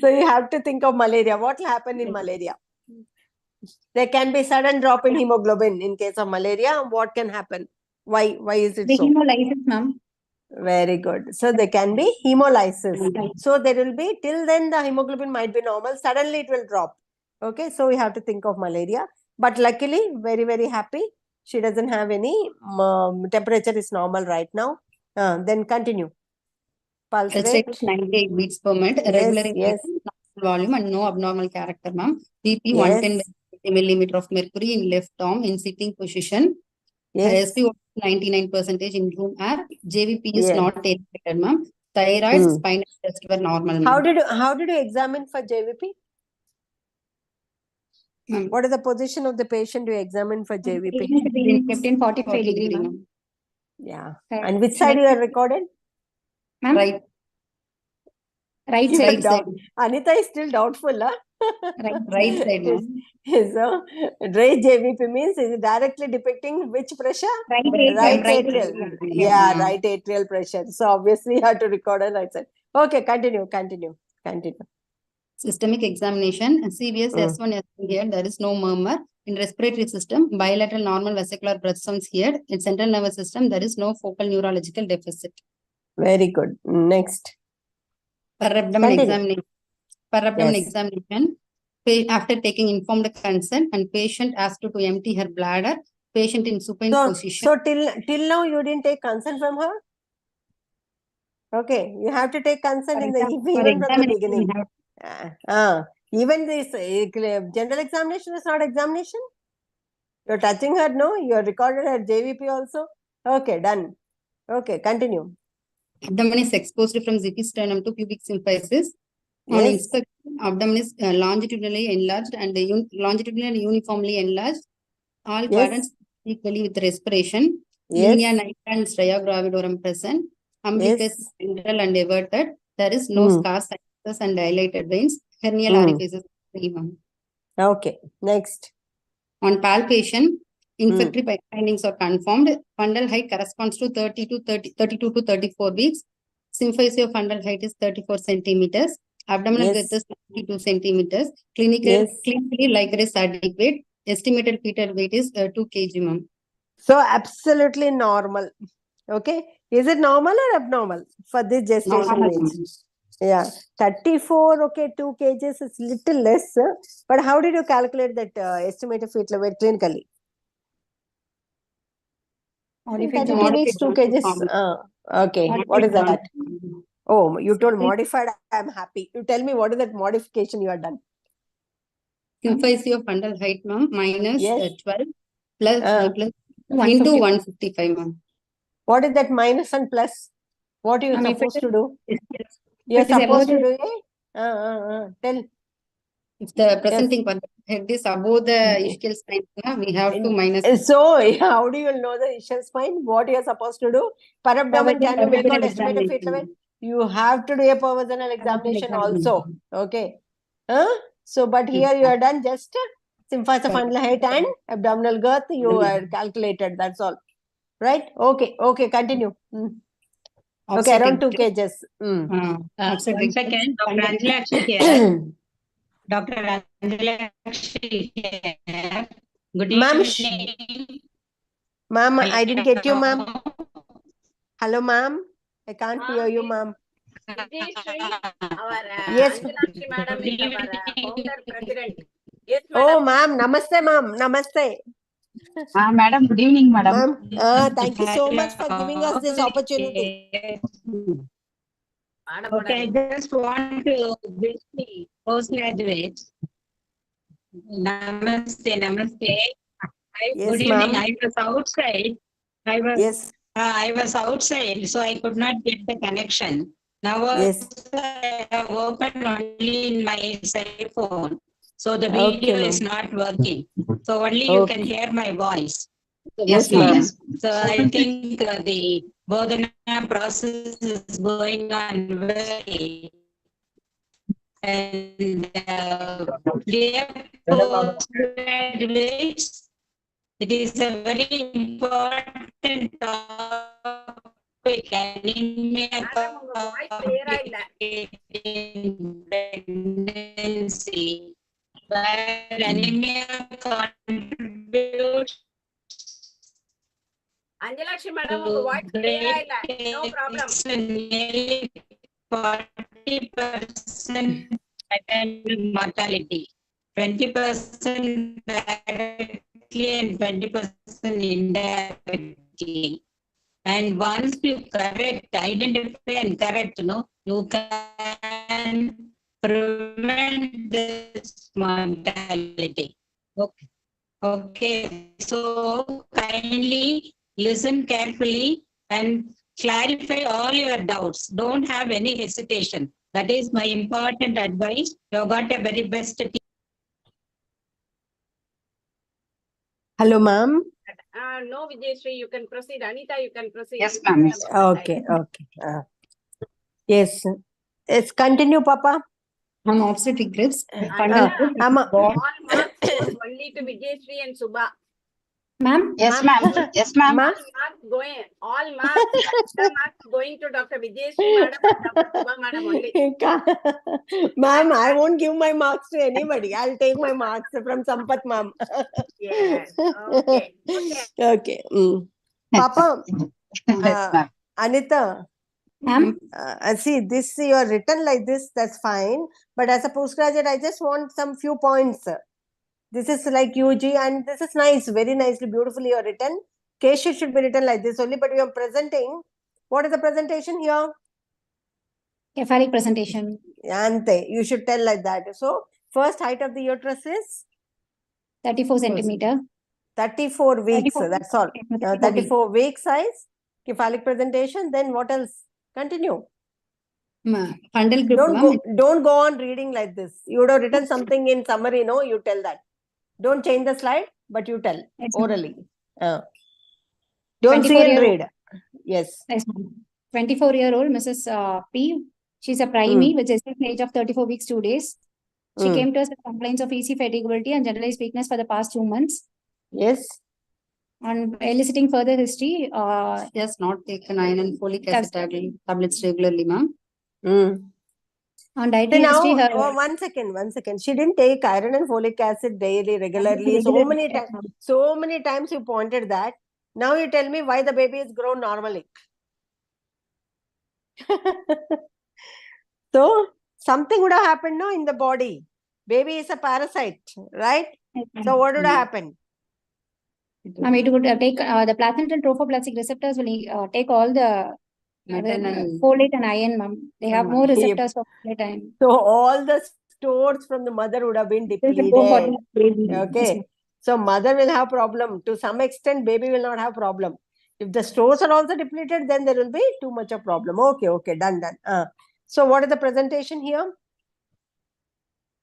So you have to think of malaria. What will happen in malaria? There can be sudden drop in hemoglobin in case of malaria. What can happen? Why is it The so? hemolysis, ma'am. Very good. So there can be hemolysis. So there will be, till then the hemoglobin might be normal. Suddenly it will drop. Okay. So we have to think of malaria. But luckily, very, very happy. She doesn't have any, temperature is normal right now. Then continue. Pulse Pulse rate. rate is 98 beats per minute, regular in Yes. volume and no abnormal character, ma'am. BP Yes. 110 millimeter of mercury in left arm in sitting position. Yes. SpO 99% in room air. JVP is Yeah. not elevated, ma'am. Thyroid, spinal test were normal, ma'am. How did you examine for JVP? What is the position of the patient you examine for JVP? Kept in 45 degree, ma'am. Yeah. Correct. And which side you are recorded? Ma'am? Right. Right You side. are doubt. Anita is still doubtful, huh? Right side, ma'am. So, raised JVP means is it directly depicting which pressure? Right atrium. Right Right atrial. atrium. Yeah, right atrial pressure. So obviously you have to record on right side. Okay, continue. Systemic examination, CVS S1 S2 here, there is no murmur. In respiratory system, bilateral normal vesicular breath sounds here. In central nervous system, there is no focal neurological deficit. Very good. Next. Per abdomen Continue. examination, after taking informed consent and patient asked to empty her bladder, patient in supine position. So till now you didn't take consent from her? Okay, you have to take consent even from the beginning. Even this general examination is not examination? You're touching her, no? You're recorded at JVP also? Okay, done. Okay, continue. Abdomen is exposed from zipisternum to pubic symphysis. On Yes. inspection, abdomen is longitudinally enlarged and longitudinally and uniformly enlarged. All quadrants equally with respiration. Linea nigra and stria gravidorum present. Umbilicus central and everted. There is no scars, sinuses and dilated veins. Hernial orifices. Okay, next. On palpation, infectory findings are confirmed. Fundal height corresponds to 32 to 34 weeks. Symphysis of fundal height is 34 centimeters. Abdominal girth is 92 centimeters. Clinically liger is adequate. Estimated fetal weight is 2 kg, ma'am. So absolutely normal. Okay. Is it normal or abnormal for this gestation age? Yeah. 34, okay, 2 kgs is little less. But how did you calculate that estimated fetal weight clinically? 32 weeks, 2 kgs. Okay. What is that? Oh, you told modified. I'm happy. You tell me what is that modification you have done? Symphysis of fundal height, ma'am, minus 12 plus into 155, ma'am. What is that minus and plus? What are you supposed to do? You're supposed to do it? Tell. If the presenting head is above the ischial spine, we have to minus. So, how do you know the ischial spine? What you're supposed to do? Per abdomen, can you make out estimated fetal weight? You have to do a per vaginal examination also. Okay. So, but here you are done just symphysis of fundal height and abdominal girth. You are calculated. That's all. Right? Okay. Okay. Continue. Okay. Around 2 kgs. One second. Dr. Anjalakshi here. Dr. Anjalakshi here. Good evening. Ma'am, I didn't get you, ma'am. Hello, ma'am. I can't hear you, ma'am. Yes. Anjalakshi madam is our founder president. Yes, madam. Oh, ma'am. Namaste, ma'am. Namaste. Madam, good evening, madam. Thank you so much for giving us this opportunity. Okay, I just want to wish the postgraduates. Namaste, namaste. Good evening. I was outside. I was outside, so I could not get the connection. Now I have opened only in my cell phone. So the video is not working. So only you can hear my voice. Yes, ma'am. So I think the Bodhana process is going on very. And dear postgraduates, it is a very important important topic, anemia Madam, உங்க voice clear ஆ இல்ல. complicating pregnancy, where anemia contributes Anjalakshmi madam, உங்க voice clear ஆ இல்ல. No problem. nearly 40% maternal mortality, 20% directly and 20% indirectly. And once you correct, identify and correct, you can prevent this mortality. Okay. Okay, so kindly listen carefully and clarify all your doubts. Don't have any hesitation. That is my important advice. You have got a very best team. Hello, ma'am. No, Vijayashree, you can proceed. Anita, you can proceed. Yes, ma'am. Yes. Okay, okay. Yes. Let's continue, Papa. I'm obstetric grips. Anita, Amma. all marks goes only to Vijayashree and Subha. Ma'am, Yes, ma'am. Yes, ma'am. Ma'am. All marks going to Dr. Vijayashree madam and Dr. Subha madam only. Ma'am, I won't give my marks to anybody. I'll take my marks from Sampath, ma'am. Yes. Okay. Okay. Okay. Papa, Yes, ma'am. Anita, ma'am, see, this you are written like this, that's fine. But as a postgraduate, I just want some few points. This is like UG and this is nice, very nicely, beautifully you are written. Case sheet should be written like this only, but you are presenting. What is the presentation here? cephalic presentation. Ante, you should tell like that. So, first height of the uterus is 34 centimeter. 34 weeks, 34 that's all. 34 34 week size, cephalic presentation, then what else? Continue. Fundal grip, Don't go on reading like this. You would have written something in summary, no? You tell that. Don't change the slide, but you tell orally. Don't see and read. Yes. Yes, 24-year-old Mrs. P. She's a primey with gestation age of 34 weeks, 2 days. She came to us with complaints of EC fatigability and generalized weakness for the past 2 months. Yes. On eliciting further history, She has not taken iron and folic acid tablets regularly, ma'am. on dietary Now, history, her one second. She didn't take iron and folic acid daily, regularly. So many times you pointed that. Now you tell me why the baby is grown normally. So something would have happened, no, in the body. Baby is a parasite, right? So what would have happened? it would take the placental trophoblastic receptors will take all the folate and iron, ma'am. They have more receptors for folate and iron. So all the stores from the mother would have been depleted. Okay. So mother will have problem. To some extent, baby will not have problem. If the stores are also depleted, then there will be too much of problem. Okay, done. So what is the presentation here?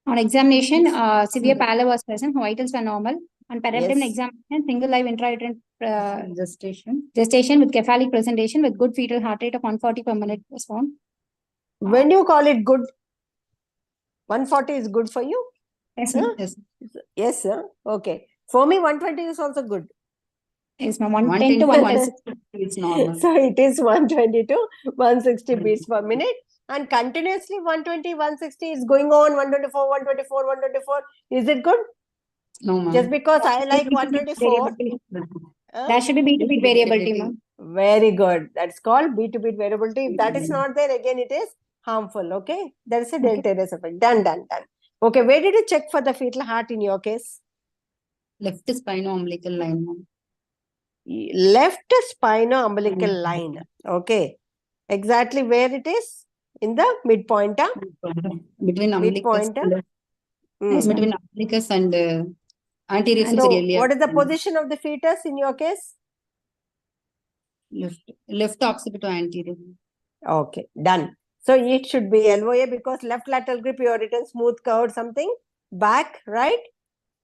On examination, severe pallor was present, vitals were normal. On periabdomen examination, single live intrauterine gestation with cephalic presentation with good fetal heart rate of 140 per minute was found. When do you call it good? 140 is good for you? Yes, huh? Yes, sir. Okay. For me, 120 is also good. Yes, ma'am. 110 to 160 is normal. So it is 120 to 160 beats per minute. And continuously 120, 160 is going on, 124, 124, 124. Is it good? No, ma'am. Just because I like 124. That should be beat-to-beat variability, ma'am. Very good. That's called beat-to-beat variability. If that is not there, again, it is harmful. Okay. There is a deleterious effect. Done. Okay. Where did you check for the fetal heart in your case? Left spino-umbilical line, ma'am. Left spino-umbilical line. Okay. Exactly where it is? In the midpoint. Between umbilicus between umbilicus and anterior so what is the position of the fetus in your case? Left occipital anterior. Okay, done. So it should be LOA because left lateral grip you have written smooth curved something back, right?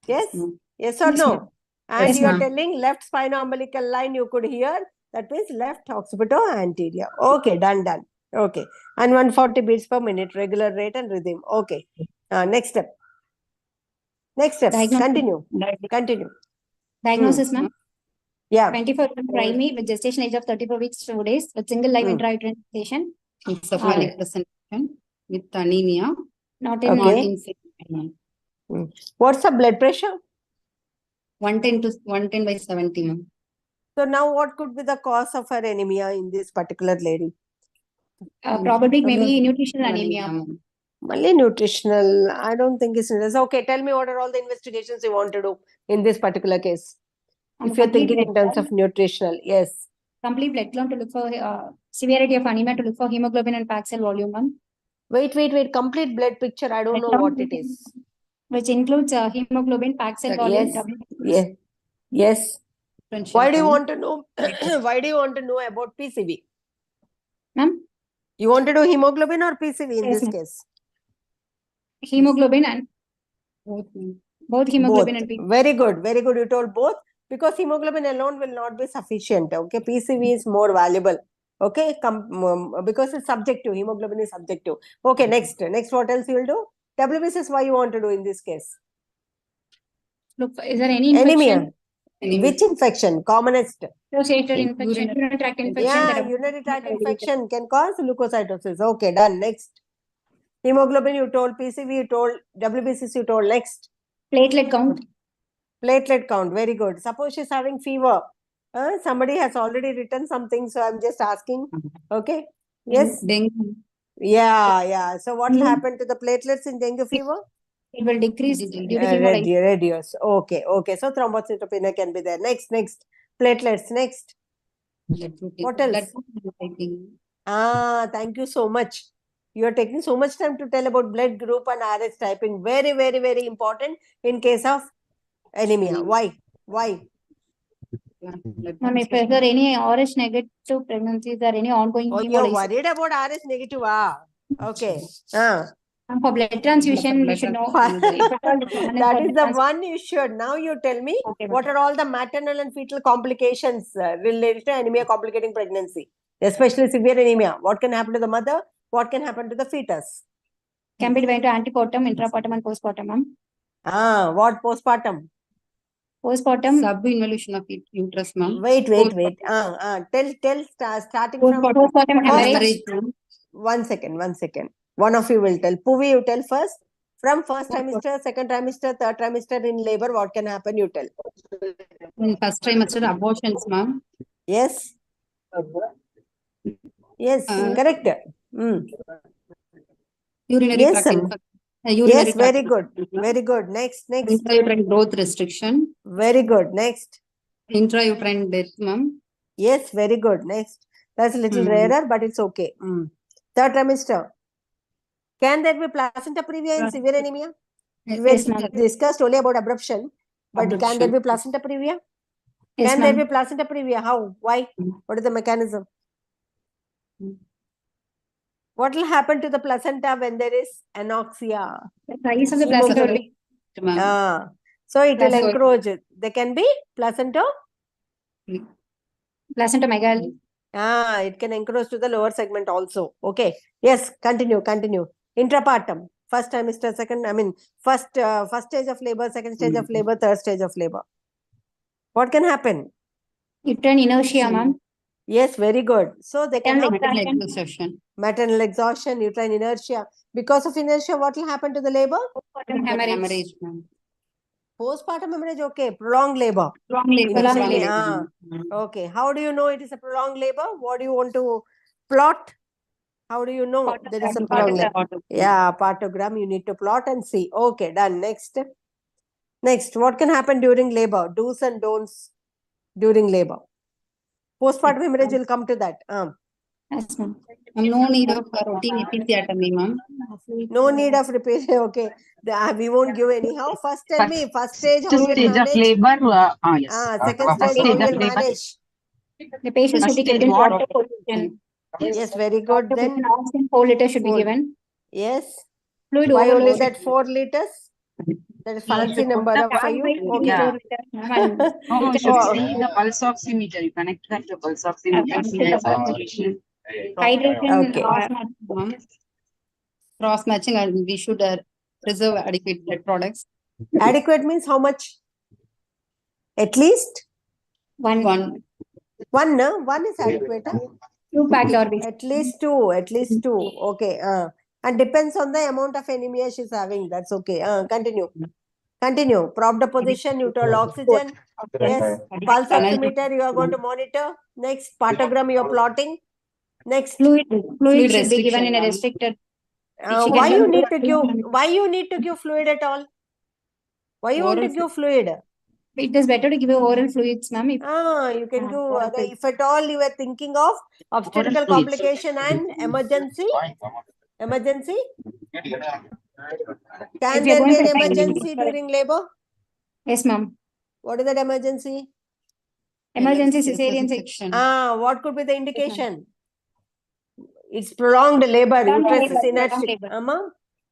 Yes? Yes or no? And you are telling left spino-umbilical line you could hear. That means left occipital anterior. Okay, done. Okay. And 140 beats per minute, regular rate and rhythm. Okay. Next step. Continue. Diagnosis, ma'am. Yeah. 24 primary with gestation age of 34 weeks 2 days with single live intrauterine gestation. Cephalic presentation with anemia. Not in Okay. Not in severe. What's the blood pressure? 110 to 110 by 70, ma'am. So now what could be the cause of her anemia in this particular lady? Probably maybe nutritional anemia. ma'am. Only nutritional. I don't think it's okay. Tell me what are all the investigations you want to do in this particular case? If you're Complete thinking in blood terms of nutritional, yes. Complete blood count to look for severity of anemia, to look for hemoglobin and packed cell volume, ma'am. Wait. Complete blood picture. I don't know Blood what count it is. Which includes hemoglobin, packed cell volume. Yes. Yes. Differential Why do you count. want to know? Why do you want to know about PCV? Ma'am, You want to do hemoglobin or PCV in Yes, this ma'am. case? hemoglobin and Both, ma'am. both hemoglobin and PCV. Very good. Very good. You told both because hemoglobin alone will not be sufficient. Okay. PCV is more valuable. Okay. Because it's subjective. Hemoglobin is subjective. Okay. Next. What else you will do? WBC is why you want to do in this case. Look, is there any infection? Anemia. Which infection? Commonest. Associated infection, urinary tract infection. Yeah, that- urinary tract infection can cause leukocytosis. Okay, done. Next. Hemoglobin you told, PCV you told, WBCs you told. Next. Platelet count. Platelet count. Very good. Suppose she's having fever. Somebody has already written something, so I'm just asking. Okay. Yes. Dengue. Yeah. So what will happen to the platelets in dengue fever? It will decrease due to Reduce. Okay. So thrombocytopenia can be there. Next. Platelets. Next. What else? Thank you so much. You are taking so much time to tell about blood group and RH typing. Very, very, very important in case of anemia. Why? Ma'am, if there are any RH negative pregnancies or any ongoing Oh, you're hemolysis. worried about RH negative. Okay. And for blood transfusion, we should know. That is the one you should. Now you tell me Okay, what are all the maternal and fetal complications related to anemia complicating pregnancy, especially severe anemia. What can happen to the mother? What can happen to the fetus? Can be divided into antepartum, intrapartum, and postpartum, ma'am. What postpartum? Postpartum. Subinvolution of uterus, ma'am. Wait. Tell starting from Postpartum hemorrhage. One second. One of you will tell. Puvi, you tell first. From first trimester, second trimester, third trimester in labor, what can happen? You tell. In first trimester, abortions, ma'am. Yes. Correct. Urinary Yes, tract infection. Yes, very good. Next. Intrauterine growth restriction. Very good. Next. Intrauterine death, ma'am. Yes, very good. Next. That's a little rarer, but it's okay. Third trimester. Can there be placenta previa in severe anemia? We discussed only about abruption, but can there be placenta previa? Can there be placenta previa? How? Why? What is the mechanism? What will happen to the placenta when there is anoxia? The size of the placenta will be. So it will encroach. There can be placenta Placenta-megaly. It can encroach to the lower segment also. Okay. Yes, continue. Intrapartum. First trimester, first stage of labor, second stage of labor, third stage of labor. What can happen? Uterine inertia, ma'am. Yes, very good. So they can have Maternal exhaustion, uterine inertia. Because of inertia, what will happen to the labor? hemorrhage, ma'am. Postpartum hemorrhage, okay. Prolonged labor. Okay. How do you know it is a prolonged labor? What do you want to plot? How do you know there is a prolonged labor? Yeah, partogram you need to plot and see. Okay, done. Next, what can happen during labor? Do's and don'ts during labor. Postpartum hemorrhage will come to that. Yes, ma'am. No need of routine episiotomy, ma'am. No need of repair. Okay. We won't give anyhow. First tell me, first stage, how you Stage of manage? labor. Second stage, how you manage? The patient should be kept in water position. Yes, very good. Then, 4 liters should be given. yes. Fluid Why only overload. that 4 liters? That is fancy number for you. Okay. Yeah. No, you should Oh. see the pulse oximeter. You connect that to pulse oximeter. Hydration. Okay. Cross matching, and we should preserve adequate blood products. Adequate means how much? At least? One. One is adequate. Huh? 2 packed Orbis. At least two. Okay. And depends on the amount of anemia she's having. That's okay. Continue. Propped position, neutral oxygen. Yes. Pulse oximeter you are going to monitor. Next, partogram you are plotting. Next, Fluid should be given restriction, in a ma'am. restricted. why you need to give fluid at all? Why you want to give fluid? It is better to give oral fluids, ma'am. You can give if at all you were thinking of obstetrical complication and emergency. Can If you're there going be an to- emergency during labor? Yes, ma'am. What is that emergency? Emergency cesarean section. What could be the indication? It's prolonged labor, uterus is inertia.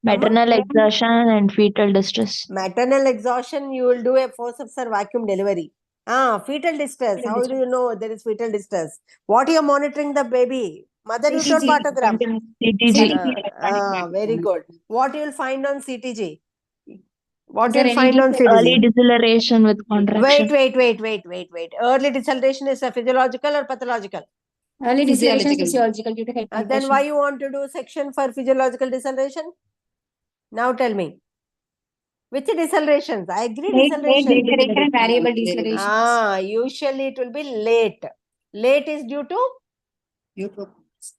Maternal exhaustion and fetal distress. Maternal exhaustion, you will do a forceps or vacuum delivery. Fetal distress. How do you know there is fetal distress? What you are monitoring the baby? Mother neutral partogram. CTG. Very good. What you will find on CTG? What Is you there will find any on CTG? Early deceleration with contraction. Wait. Early deceleration is a physiological or pathological? Early deceleration is Physiological. physiological due to hypertension. Then why you want to do section for physiological deceleration? Now tell me. Which decelerations? I agree deceleration. Deceleration and variable deceleration. Usually it will be late. Late is due to?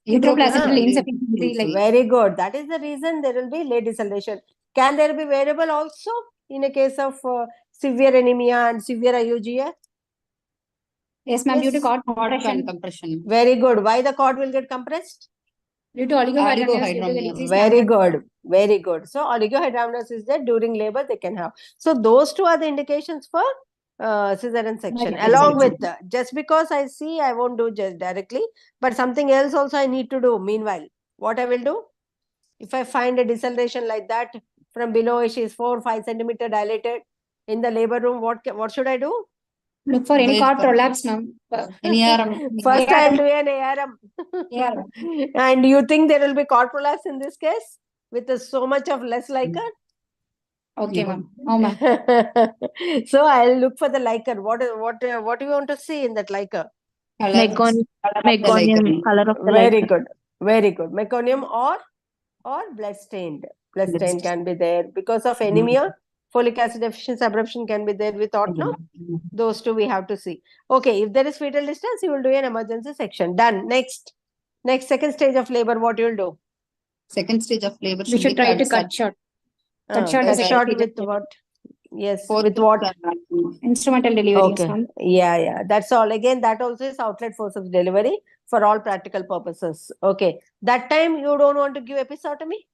Uteroplacental insufficiency. Very good. That is the reason there will be late deceleration. Can there be variable also in a case of severe anemia and severe IUGA? Yes, ma'am. Due to Yes. cord compression. Very good. Why the cord will get compressed? Due to oligohydramnios. Due to the Oligohydramnios. disease Very good. So oligohydramnios is there during labor they can have. So those two are the indications for cesarean section. Right. Along with just because I see I won't do just directly, but something else also I need to do. Meanwhile, what I will do? If I find a deceleration like that from below, she is 4-5 centimeter dilated in the labor room, what should I do? Look for any cord prolapse, ma'am. First I'll do an ARM. And you think there will be cord prolapse in this case with so much of less liquor? Okay, ma'am. Oh, ma'am. So I'll look for the liquor. What do you want to see in that liquor? Meconium, color of the Very liquor. good. Very good. Meconium or blood stained. Blood stain can be there because of anemia. Folic acid deficiency abruption can be there without, no? Those two we have to see. Okay, if there is fetal distress, you will do an emergency section. Done. Next, second stage of labor, what you will do? Second stage of labor We should try to cut short. Cut short as a short stage with of what? Yes, with what? Instrumental deliveries, Okay. ma'am. Yeah. That's all. Again, that also is outlet forceps delivery for all practical purposes. Okay. That time you don't want to give episiotomy?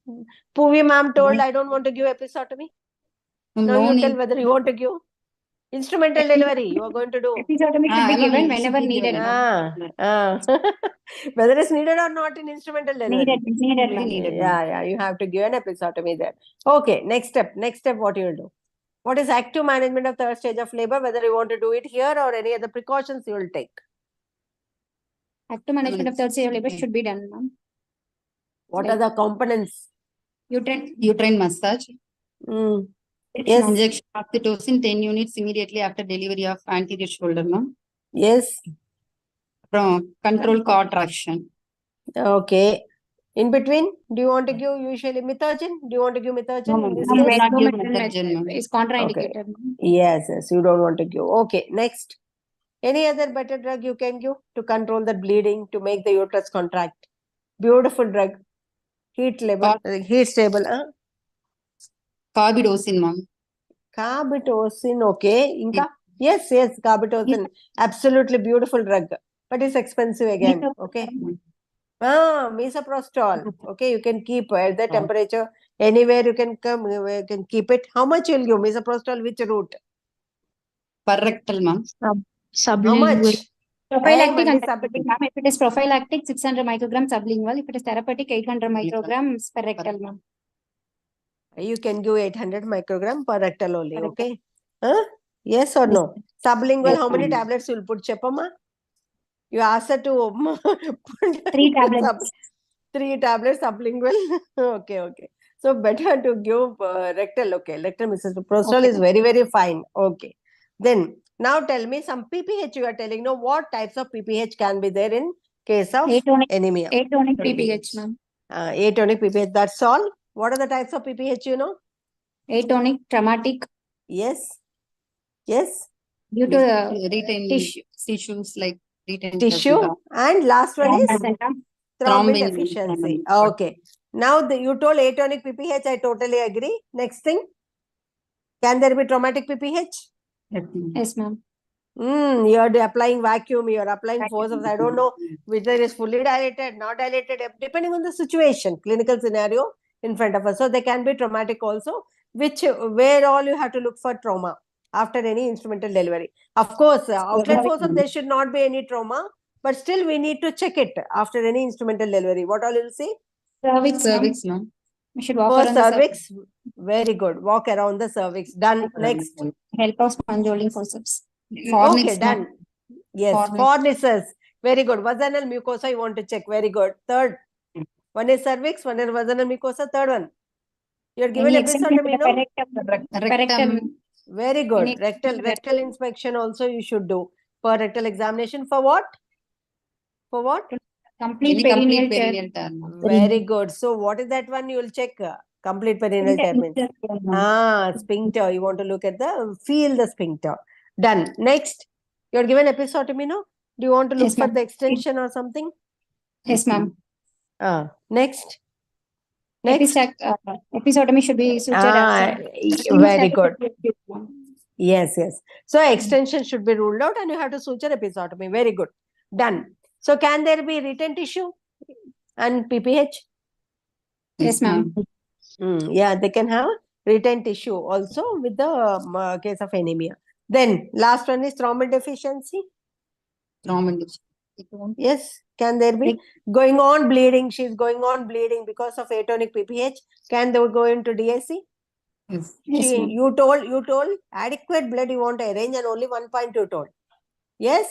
Puvi ma'am told I don't want to give episiotomy. Now you tell whether you want to give. Instrumental delivery you are going to do. Episiotomy should be given whenever needed. Whether it's needed or not in instrumental delivery. Needed. Yeah. You have to give an episiotomy there. Okay. Next step, what you will do? What is active management of third stage of labor? Whether you want to do it here or any other precautions you will take. Active management of third stage of labor should be done, ma'am. What are the components? Uterine massage. Yes. Injection of oxytocin 10 units immediately after delivery of anterior shoulder, ma'am. Yes. From control cord traction. Okay. In between, do you want to give usually methogen? Do you want to give methogen in this We will case? not give methogen, ma'am. It's contraindicated. Okay. Yes, you don't want to give. Okay, next. Any other better drug you can give to control the bleeding, to make the uterus contract? Beautiful drug. Heat stable. Carbidocin, ma'am. Carbidocin, okay. Inka? Yes, carbidocin. Absolutely beautiful drug. But it's expensive again. Okay. Misoprostol. Okay, you can keep at the temperature. Anywhere you can come, you can keep it. How much you'll give? Misoprostol, which route? Per rectal, ma'am. How much? Prophylactic and therapeutic. If it is prophylactic, 600 micrograms sublingual. If it is therapeutic, 800 micrograms per rectal, ma'am. You can give 800 microgram per rectal only, okay? Yes or no? Sublingual, how many tablets you'll put, Chepama? You asked her to put 3 tablets. 3 tablets sublingual. Okay. So better to give rectal, okay. Rectal misoprostol is very, very fine. Okay. Then Now tell me some PPH you are telling. No, what types of PPH can be there in case of Atonic, anemia? atonic PPH, ma'am. Atonic PPH, that's all. What are the types of PPH you know? Atonic, traumatic, Yes. Yes. due to the Retain tissue. tissues like retain Tissue. And last one is placenta. thrombin Thrombin deficiency. thrombin. Okay. Now you told atonic PPH, I totally agree. Next thing. Can there be traumatic PPH? Yes, ma'am. You are applying vacuum, you are applying forceps. I don't know whether it is fully dilated, not dilated, depending on the situation, clinical scenario in front of us. So they can be traumatic also, where all you have to look for trauma after any instrumental delivery. Of course, outlet forceps, there should not be any trauma, but still we need to check it after any instrumental delivery. What all you will see? Cervix, ma'am. Cervix, ma'am. We should walk For around the cervix. cervix, very good. Walk around the cervix. Done. Next. Help of sponge forceps. Fornix, Okay, done. Yes, Fornix. fornices. Very good. Vaginal mucosa, you want to check. Very good. Third. One is cervix, one is vaginal mucosa. Third one. You are given Any examination episiotomy, no? Rectum. Very good. Any Rectal inspection also you should do. For rectal examination. For what? For what? complete Any complete perineal tear. perineal tear, ma'am. Very good. So what is that one you will check? Complete perineal tear means. Sphincter. You want to look at feel the sphincter. Done. Next. You are given episiotomy, no? Do you want to look Yes, for ma'am. the extension or something? Yes, ma'am. Next. Next. Episiotomy should be sutured. Very good. Yes, yes. So extension should be ruled out and you have to suture episiotomy. Very good. Done. So can there be retained tissue and PPH? Yes, ma'am. Yeah, they can have retained tissue also with the case of anemia. Then last one is thrombin deficiency. Thrombin. Yes, can there be going on bleeding? She's going on bleeding because of atonic PPH. Can they go into DAC? Yes. You told adequate blood you want to arrange and only 1 point you told. Yes,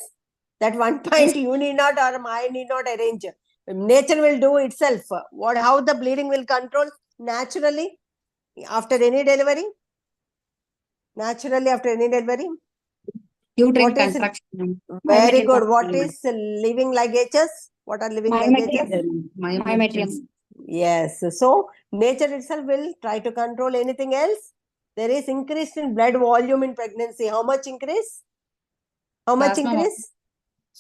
that 1 point you need not or I need not arrange. Nature will do itself. How the bleeding will control naturally after any delivery? Naturally after any delivery? Uterine What is contraction. very good. What is living ligages? What are living ligages? Myometrium. Yes. So nature itself will try to control anything else. There is increase in blood volume in pregnancy. How much increase? How much Plasma increase?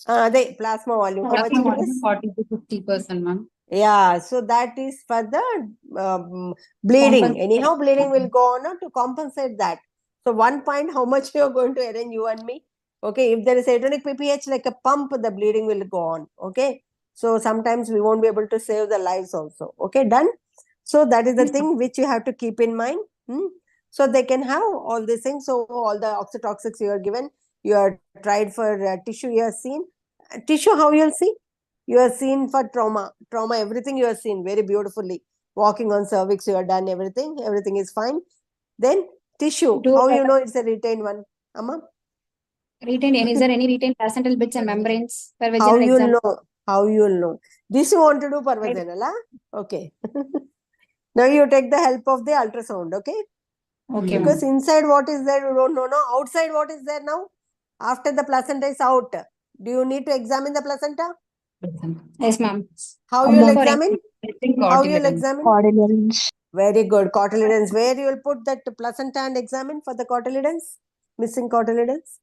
The plasma volume. How much increase? 40 to 50%, ma'am. Yeah. So that is for the bleeding. Anyhow, bleeding will go on to compensate that. So 1 point, how much you are going to arrange, you and me? Okay. If there is atonic PPH like a pump, the bleeding will go on. Okay. So sometimes we won't be able to save the lives also. Okay, done. So that is the thing which you have to keep in mind. So they can have all these things. So all the oxytoxics you are given, you are tried for tissue you have seen. Tissue, how you will see? You are seen for trauma. Trauma, everything you have seen very beautifully. Walking on cervix, you have done everything. Everything is fine. Then tissue, how you know it's a retained one? Amma? Retained, is there any retained placental bits and membranes for How vaginal you will exam? know? How you will know? This you want to do per vaginal, okay. Now you take the help of the ultrasound, okay? Okay, Because inside what is there, you don't know. Now outside what is there now? After the placenta is out, do you need to examine the placenta? yes, ma'am. How you will examine? How you will examine? Cotyledons. Very good. Cotyledons. Where you will put that placenta and examine for the cotyledons? Missing cotyledons?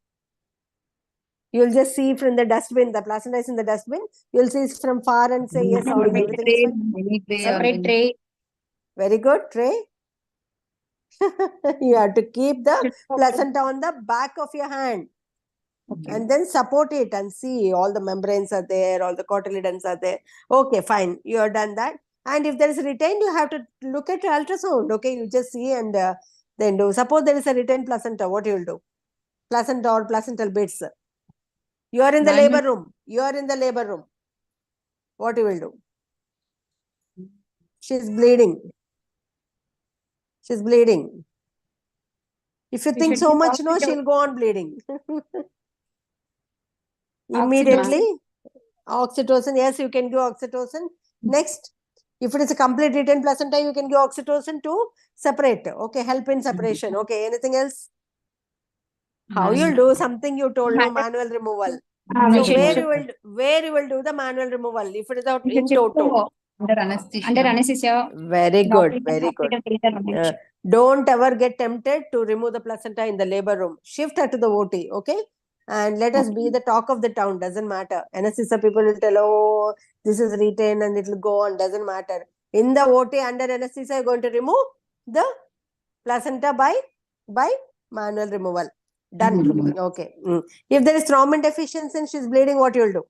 You will just see from the dustbin. The placenta is in the dustbin. You will see from far and say, yes, everything is fine. Separate tray. Very good. Tray. You have to keep the placenta on the back of your hand. And then support it and see all the membranes are there, all the cotyledons are there. Okay, fine. You have done that. And if there is retained, you have to look at ultrasound. Okay, you just see and then do. Suppose there is a retained placenta, what you will do? Placenta or placental bits. You are in the labor room. You are in the labor room. What you will do? She is bleeding. She is bleeding. If you think so much, no, she will go on bleeding. Immediately, oxytocin. Yes, you can give oxytocin. Next, if it is a complete retained placenta, you can give oxytocin to separate. Okay, help in separation. Okay, anything else? How you'll do something you told no manual removal. So where you will do the manual removal if it is out in toto? Under anesthesia. Under anesthesia. Very good, very good. Don't ever get tempted to remove the placenta in the labor room. Shift her to the OT, okay? And let us be the talk of the town. Doesn't matter. Anesthesia people will tell, oh, this is retained and it will go on. Doesn't matter. In the OT under anesthesia, you're going to remove the placenta by manual removal. Done. Okay. If there is thrombin deficiency and she's bleeding, what you'll do?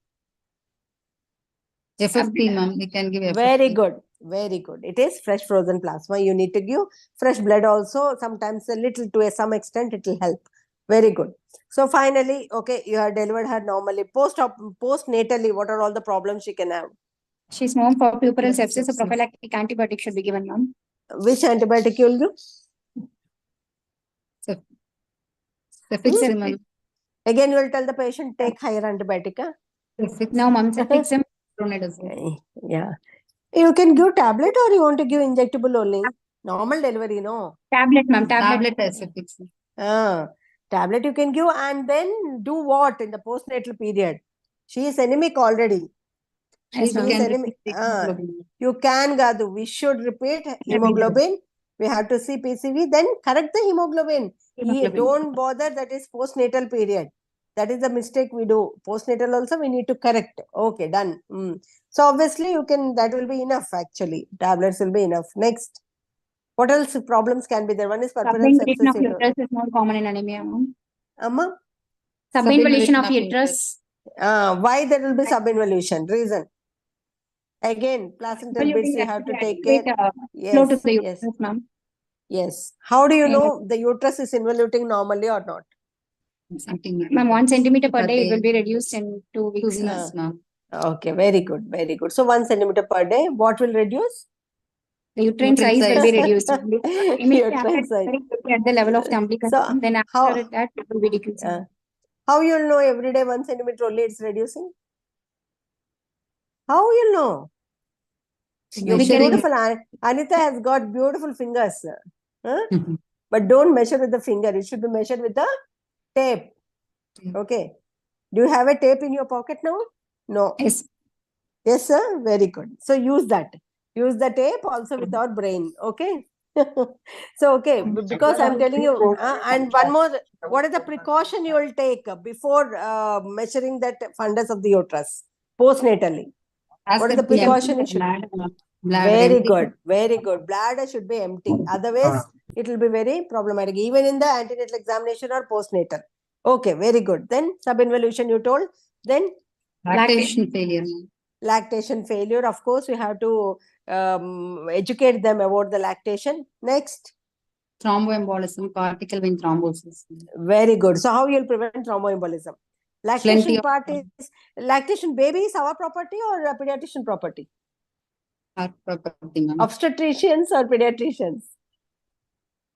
FFP, ma'am. We can give FFP. Very good. Very good. It is fresh frozen plasma. You need to give fresh blood also. Sometimes a little to some extent it will help. Very good. So finally, okay, you have delivered her normally. Postnatally, what are all the problems she can have? She's known for puerperal sepsis. A prophylactic antibiotic should be given, ma'am. Which antibiotic you will give? Cefixime. Again, you will tell the patient take higher antibiotic. Huh? No, ma'am. Cefixime. Yeah. You can give tablet or you want to give injectable only? Normal delivery, no? Tablet, ma'am. Tablet. Tablet you can give and then do what in the postnatal period? She is anemic already. Yes, She is anemic. You can, Gadu. We should repeat hemoglobin. We have to see PCV. Then correct the hemoglobin. Don't bother. That is postnatal period. That is the mistake we do. Postnatal also we need to correct. Okay, done. So obviously you can, that will be enough actually. Tablets will be enough. Next. What else problems can be there? One is puerperal sepsis. Of uterus is more common in anemia. Amma? Subinvolution of uterus. Why there will be subinvolution? Reason. Again, placental bits you have to take care. Flow to the uterus, ma'am. Yes. How do you know the uterus is involuting normally or not? Ma'am, 1 centimeter per day, it will be reduced in 2 weeks. Okay, very good, very good. So 1 centimeter per day, what will reduce? The uterine size will be reduced. Uterine size. At the level of the umbilical, then after that it will be decreasing. How you'll know every day 1 centimeter only it's reducing? How you'll know? Beautiful. Anita has got beautiful fingers. But don't measure with the finger. It should be measured with the tape. Okay. Do you have a tape in your pocket now? No. Yes. Yes, sir. Very good. So use that. Use the tape also with our brain. Okay. So, okay. Because I'm telling you, and one more, what is the precaution you will take before measuring that fundus of the uterus postnatally? What is the precaution you should? Very good. Very good. Bladder should be empty. Otherwise, it will be very problematic, even in the antenatal examination or postnatal. Okay, very good. Then subinvolution you told. Then lactation failure. Lactation failure. Of course, we have to educate them about the lactation. Next. Thromboembolism, cortical vein thrombosis. Very good. So how you will prevent thromboembolism? Lactation part is, lactation baby is our property or a pediatrician property? Our property, ma'am. Obstetricians or pediatricians?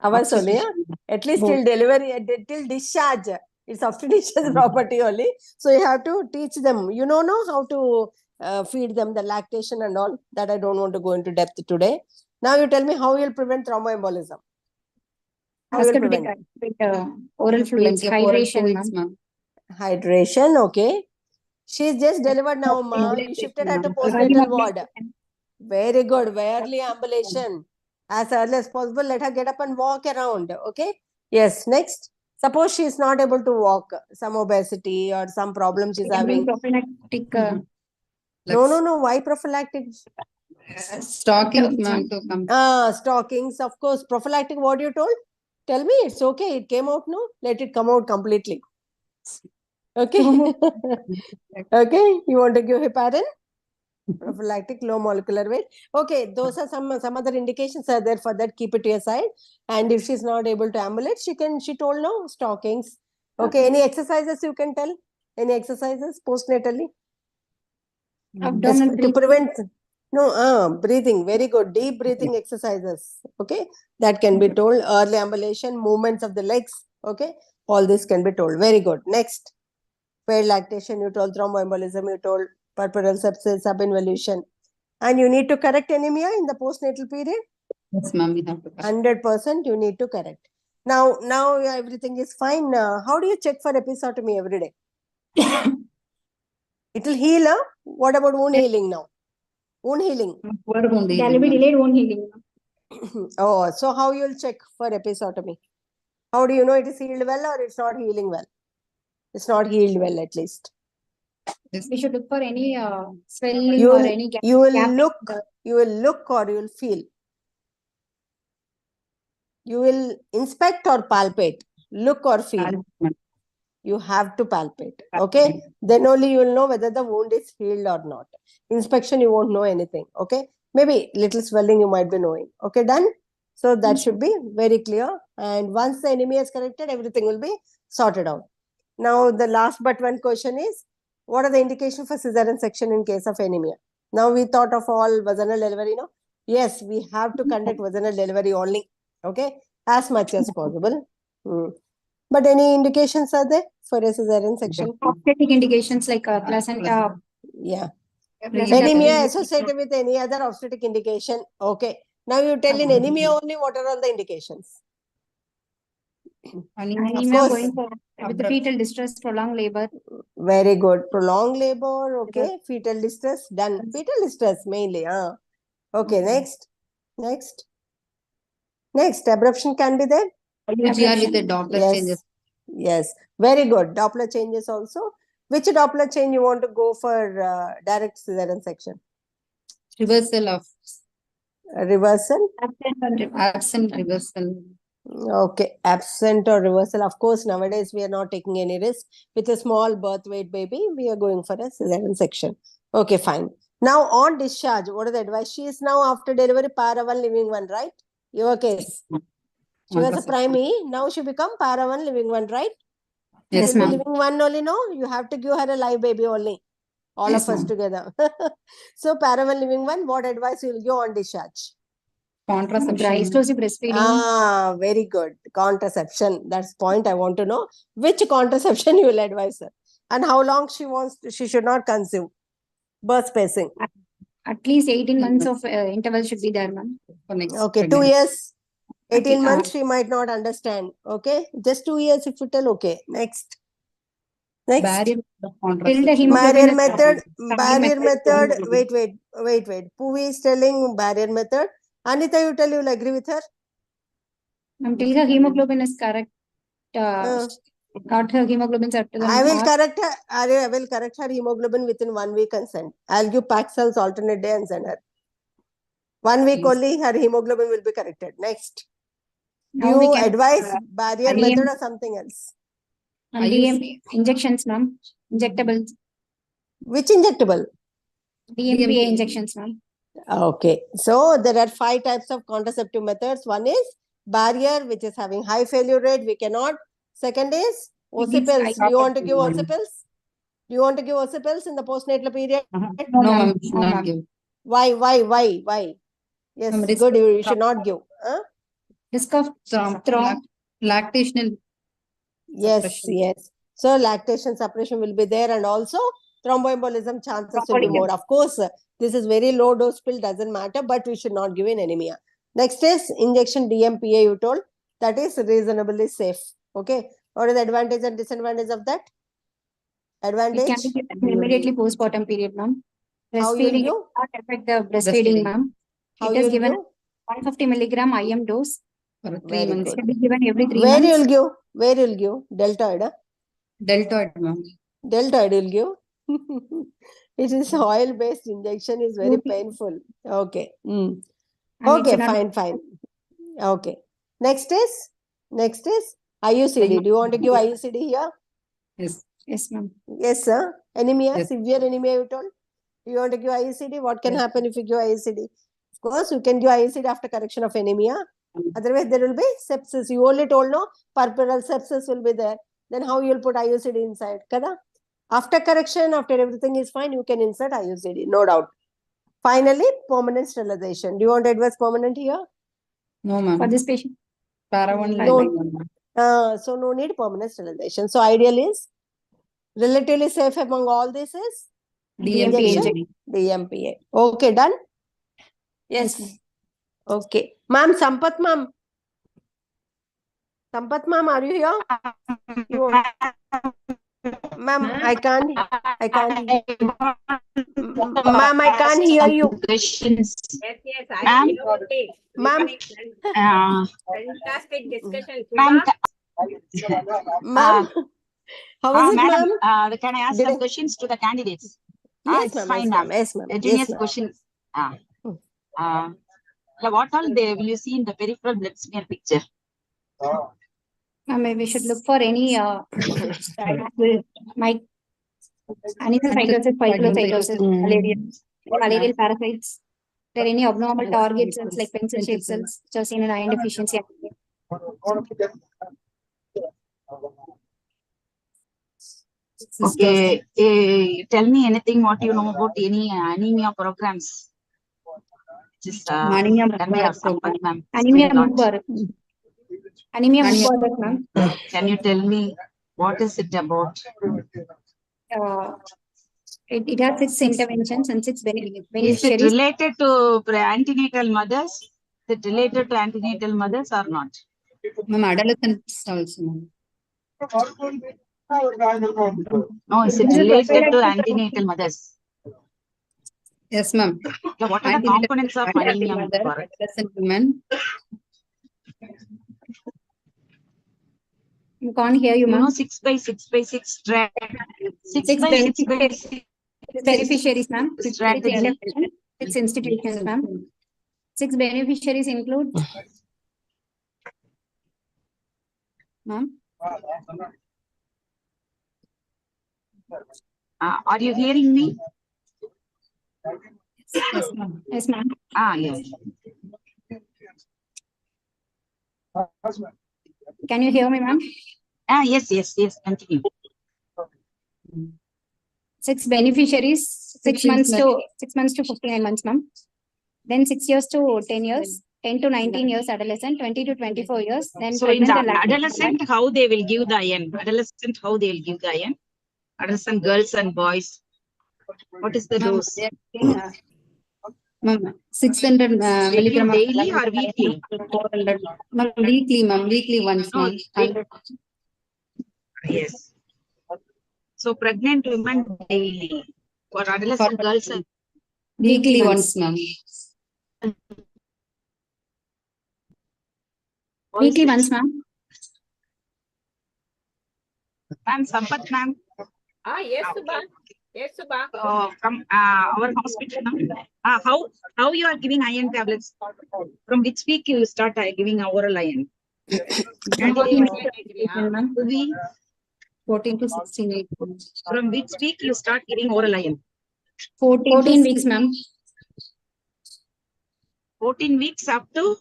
Our Sonia, at least till delivery, till discharge, it's obstetrician's property only. So you have to teach them. You know how to feed them the lactation and all. That I don't want to go into depth today. Now you tell me how you'll prevent thromboembolism. How you'll prevent? With oral fluids, hydration, ma'am. Hydration, okay. She's just delivered now, ma. You shifted her to postnatal ward. Very good. Early ambulation. As early as possible, let her get up and walk around. Okay. Yes. Next. Suppose she is not able to walk, some obesity or some problem she's having. Prophylactic. No. Why prophylactic? Stockings, ma'am. Stockings. Of course. Prophylactic. What you told? Tell me. It's okay. It came out. No. Let it come out completely. Okay. Okay. You want to give heparin? Prophylactic, low molecular weight. Okay, those are some other indications are there for that. Keep it to your side. And if she's not able to ambulate, she told no stockings. Okay, any exercises you can tell? Any exercises postnatally? Abdominal to prevent breathing. Very good. Deep breathing exercises. Okay, that can be told. Early ambulation, movements of the legs. Okay, all this can be told. Very good. Next, failed lactation. You told thromboembolism. You told puerperal sepsis, subinvolution. And you need to correct anemia in the postnatal period? Yes, ma'am, we have to correct. 100% you need to correct. Now everything is fine. How do you check for episiotomy every day? It will heal. What about wound healing now? Wound healing. There will be delayed wound healing. Oh, so how you will check for episiotomy? How do you know it is healed well or it's not healing well? It's not healed well, at least. We should look for any swelling You or will, any gap. you will gap in look, the- you will look or you will feel. You will inspect or palpate, look or feel. You have to palpate. Okay. Then only you will know whether the wound is healed or not. Inspection, you won't know anything. Okay. Maybe little swelling you might be knowing. Okay, done. So that should be very clear. And once the anemia is corrected, everything will be sorted out. Now, the last but one question is, what are the indications for cesarean section in case of anemia? Now, we thought of all vaginal delivery, no? Yes, we have to conduct vaginal delivery only. Okay, as much as possible. But any indications are there for a cesarean section? Obstetric indications like placenta. Yeah. placenta Anemia breast- associated with any other obstetric indication. Okay. Now you tell in anemia only what are all the indications? Anemia course. going for with the fetal distress, prolonged labor. Very good. Prolonged labor. Okay. Fetal distress. Done. Fetal distress mainly. Okay. Next. Next. Abruption can be there. UGR with the Doppler changes. Yes. Very good. Doppler changes also. Which Doppler change you want to go for direct cesarean section? Reversal of Reversal? absent reversal. Okay, absent or reversal. Of course, nowadays we are not taking any risk. With a small birth weight baby, we are going for a cesarean section. Okay, fine. Now on discharge, what is the advice? She is now after delivery para 1 living 1, right? Your case. She was a primary. Now she become para 1 living 1, right? Yes, She'll be ma'am. living 1 only, no? You have to give her a live baby only. All Yes, of us ma'am. together. So para 1 living 1, what advice you will give on discharge? Dry Contraception. explosive breastfeeding. Very good. Contraception. That's point I want to know. Which contraception you will advise her? And how long she should not conceive? Birth spacing. At least 18 months of interval should be there, ma'am. For next Okay, 2 pregnancy. years. 18 Okay, months she might not understand. Okay, just 2 years if you tell. Okay, next. Barrier of Till the contraception. hemoglobin Barrier is method. starting Barrier method. hemoglobin. Wait. Puvi is telling barrier method. Anita, you tell, you'll agree with her? Until the hemoglobin is correct, Uh, got her hemoglobin up to the I will mark. correct her. I will correct her hemoglobin within 1 week and send. I'll give pack cells alternate day and send her. 1 week Yes. only her hemoglobin will be corrected. Next. Do Now we you can, advise barrier IM method or something else? DMP injections, ma'am. Injectables. Which injectable? DMPA injections, ma'am. Okay. So there are 5 types of contraceptive methods. One is barrier, which is having high failure rate. We cannot. Second is occipils. Do you want to give occipils? Do you want to give occipils in the postnatal period? No, ma'am. Should not give. Why? Yes, Ma'am, risk good. of You should not give. Huh? Risk of Lactational. Yes, suppression. yes. So lactation suppression will be there, and also thromboembolism chances will be more. Of course, this is very low dose pill, doesn't matter, but we should not give in anemia. Next is injection DMPA, you told. That is reasonably safe. Okay. What is the advantage and disadvantage of that? It Advantage? can be given immediately postpartum period, ma'am. How you will Breastfeeding give? will not affect the breastfeeding, ma'am. How It you is will given give? 150 milligram IM dose. For 3 Very months. It good. can be given every 3 Where you months. will give? Where you will give? Deltoid, huh? Deltoid, ma'am. Deltoid will give. It is oil based injection is very painful. Okay. And it Okay, should not- fine. Okay. Next is IUCD. Do you want to give IUCD here? Yes. Yes, ma'am. Yes, sir. Anemia, Yes. severe anemia, you told. Do you want to give IUCD? What can Yes. happen if you give IUCD? Of course, you can give IUCD after correction of anemia. Otherwise, there will be sepsis. You only told no, purpural sepsis will be there. Then how you will put IUCD inside? Kada? After correction, after everything is fine, you can insert IUCD, no doubt. Finally, permanent sterilization. Do you want to advise permanent here? No, ma'am. For this patient, Para 1 No. living 1, ma'am. So no need permanent sterilization. So ideal is relatively safe among all this is DMPA. DMPA. Okay, done? Yes. Okay. Ma'am, Sampath ma'am. Sampath ma'am, are you here? Ma'am, I can't. Ma'am, I can't hear you. Questions. Yes, Ma'am? Ma'am. Fantastic discussion. Ma'am, Ma'am, how is it, madam, ma'am? can I ask Did some I- questions to the candidates? Yes, It's ma'am. fine, Yes, ma'am. ma'am. Yes, ma'am. Genius Yes, ma'am. question. What all will you see in the peripheral blood smear picture? Maybe we should look for any anemia, phagocytosis, malarial parasites. There are any abnormal target cells like pencil shaped cells which are seen in iron deficiency anemia. Okay, tell me anything what you know about any anemia programs. Just Anemia done by Sampath ma'am. Anemia Explain a lot. Mukbar. Anemia Mukbar, ma'am. Can you tell me what is it about? It has 6 interventions and 6 Is it beneficiaries. related to antenatal mothers? Is it related to antenatal mothers or not? Ma'am, adolescents also. No, is it related to antenatal mothers? Yes, ma'am. What are the components of anemia? Adolescent women. You can't hear you, You know, ma'am. 6 by 6 by 6 strand. 6 Six by 6 by 6 beneficiaries, ma'am. Six strategy. interventions, 6 institutions, ma'am. 6 beneficiaries include. Ma'am. Are you hearing me? Yes, ma'am. Yes, ma'am. Yes. Can you hear me, ma'am? Yes. Continue. 6 beneficiaries, 6 months to 59 months, ma'am. Then 6 years to 10 years, 10 to 19 years adolescent, 20 to 24 years. Then So in pregnant the and lactating. adolescent, how they will give the iron? Adolescent, how they will give the iron? Adolescent girls and boys. What is the dose? Ma'am, 600 milligram daily or weekly? 400. Ma'am, weekly once, ma'am. Yes. So pregnant women daily. For adolescent girls and Weekly once, ma'am. Weekly once, ma'am. Ma'am, Sampath ma'am. Yes, Subha. Yes, Subha. From our hospital. How you are giving iron tablets? From which week you start giving oral iron? 14 to 16. From which week you start giving oral iron? 14 weeks, ma'am. 14 weeks up to?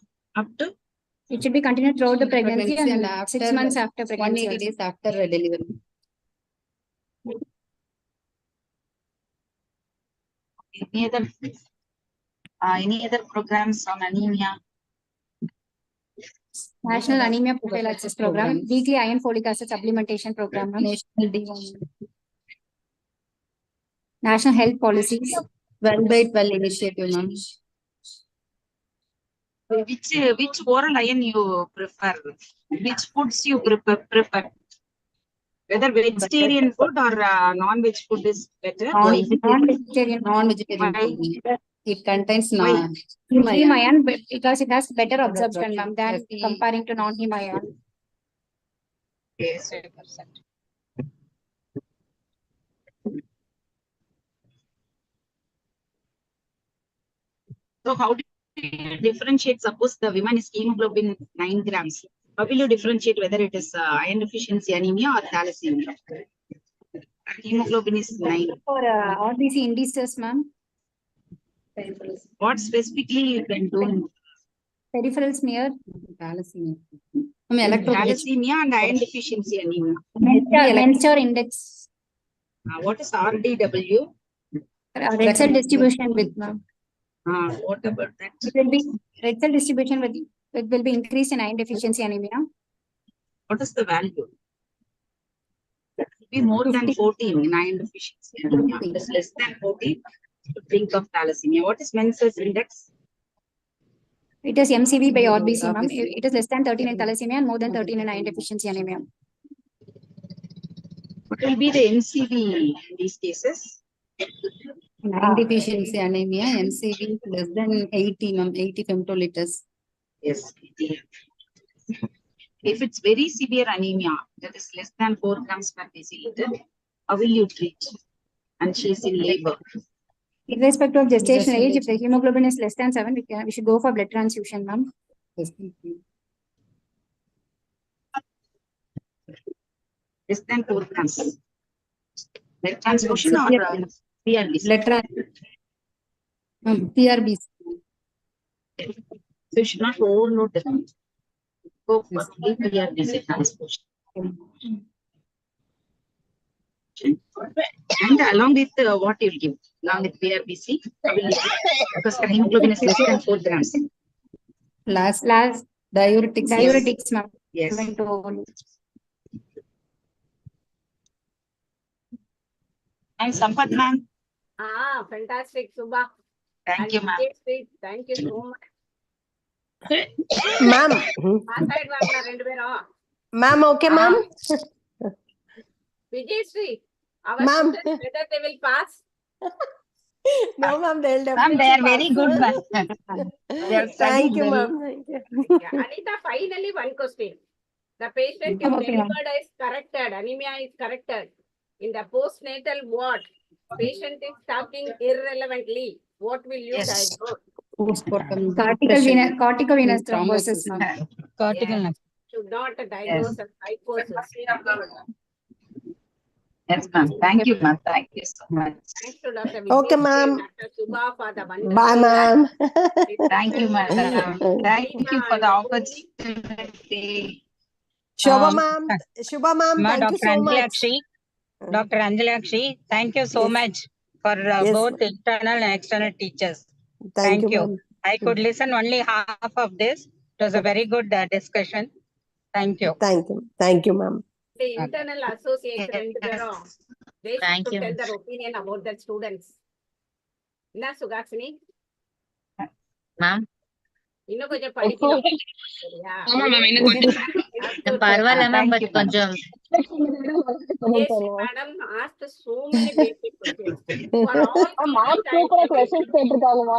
It should be continued throughout the pregnancy and after 6 months after pregnancy. 180 days after delivery. Any other programs on anemia? National Anemia Prophylaxis Program, Weekly Iron Folic Acid Supplementation Program, National Health Policies, 12 by 12 initiative, ma'am. Which oral iron you prefer? Which foods you prefer? Whether vegetarian food or non-veg food is better? non-vegetarian. Non-vegetarian food. It contains heme iron because it has better absorption, ma'am, than comparing to non-heme iron. Yes. So how do you differentiate? Suppose the woman is hemoglobin 9 grams. How will you differentiate whether it is iron deficiency anemia or thalassemia? Hemoglobin is 9. For RBC indices, ma'am. What specifically you can do? Peripheral smear. Thalassemia. Thalassemia and iron deficiency anemia. Mentor index. What is RDW? Red cell distribution with, ma'am. What about that? It will be red cell distribution with it will be increased in iron deficiency anemia. What is the value? It will be more 50. than 14 in iron deficiency anemia. It is less than 14 to think of thalassemia. What is Mentor's index? It is MCV by RBC, ma'am. It is less than 13 in thalassemia and more than 13 in iron deficiency anemia. What will be the MCV in these cases? Iron deficiency anemia, MCV less than 80, ma'am, 80 femtoliters. Yes. If it's very severe anemia, that is less than 4 grams per deciliter, how will you treat? And she is in labor. Irrespective of gestation age, if the hemoglobin is less than 7, we should go for blood transfusion, ma'am. Yes. Less than 4 grams. Blood transfusion or PRBC? Blood PRBC. So you should not overload the pump. Go for PRBC transfusion. And along with what you'll give? Along with PRBC, because the hemoglobin is less than 4 grams. Last diuretics. Diuretics, ma'am. Yes. And Sampath ma'am. Fantastic, Subha. Thank you, ma'am. Thank you so much. Ma'am. Ma'am, okay, ma'am. Vijay, our Ma'am. students, whether they will pass? No, ma'am, they'll Ma'am, definitely they are pass. very good, ma'am. They are Thank studying you, very. ma'am. Thank you. Yeah. Anita, finally one question. The patient you Okay, ma'am. delivered is corrected, anemia is corrected. In the postnatal ward, patient is talking irrelevantly. What will you Yes. diagnose? Cortical venous thrombosis, ma'am. Yes. Should not diagnose as psychosis. Yes, ma'am. Thank you, ma'am. Thank you so much. Thanks to Dr. Okay, Vijay, ma'am. Dr. Subha for the wonderful. Bye, ma'am. Thank you, madam. Thank you for the opportunity. Shobha, ma'am. Shubha, ma'am. Thank you Dr. so much. Anjalakshi, Dr. Anjalakshi, thank you so Yes. much for Yes, both internal and external teachers. Thank you, Thank you. ma'am. I could listen only half of this. It was a very good discussion. Thank you. Thank you. Thank you, ma'am. The internal associates ரெண்டு பேரும் they Thank should you. tell their opinion about the students. என்ன Suhasini? Ma'am. இன்னும் கொஞ்சம் படிக்கணும். சரியா? பரவாயில்ல ma'am Thank but you, ma'am. கொஞ்சம் Yes, madam asked so many basic questions. For all questions, always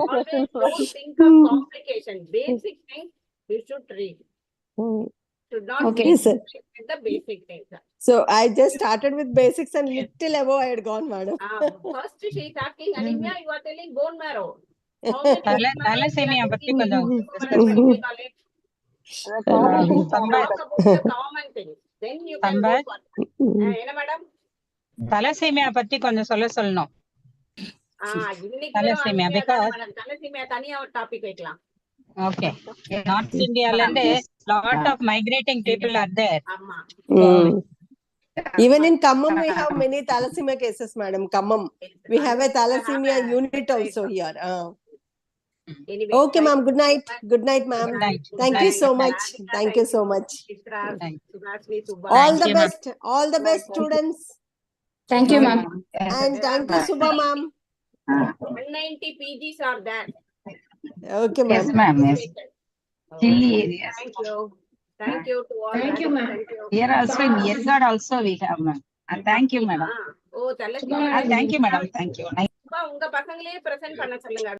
don't think of complication. Basic things you should read. Should not Okay. Yes, sir. with the basic things. So I just started with basics and little above I had gone, madam. First she is asking anemia, you are telling bone marrow. How many bone marrow thalassemia you are பத்தி taking கொஞ்சம் into medical college? Sampath, Talk about the common things. Then you can go Sampath, for. என்ன madam? thalassemia பத்தி கொஞ்சம் சொல்லணும். இன்னைக்கு Thalassemia, because thalassemia தனியா ஒரு topic வைக்கலாம். okay, North India land lot of migrating people are there. ஆமா. Even in Kammam, we have many thalassemia cases, madam. Kammam. We have a thalassemia unit also here. Anyway, Okay, ma'am. Good night. Good night, ma'am. Good night. Thank you so much. Thank you so much. Thank Subhashini, Subha. All Thank the you, ma'am. best. All the best, students. Thank you, ma'am. And thank you, Subha, ma'am. 190 PGs are there. Okay, Yes, ma'am. ma'am. Yes. Hilly areas. Thank you. Thank you to all. Thank you, ma'am. Thank you. Here also in Yergad also we have, ma'am. Thank you, madam. thalassemia. Thank you, madam. Thank you. உங்க பசங்களே present பண்ண சொல்லுங்க.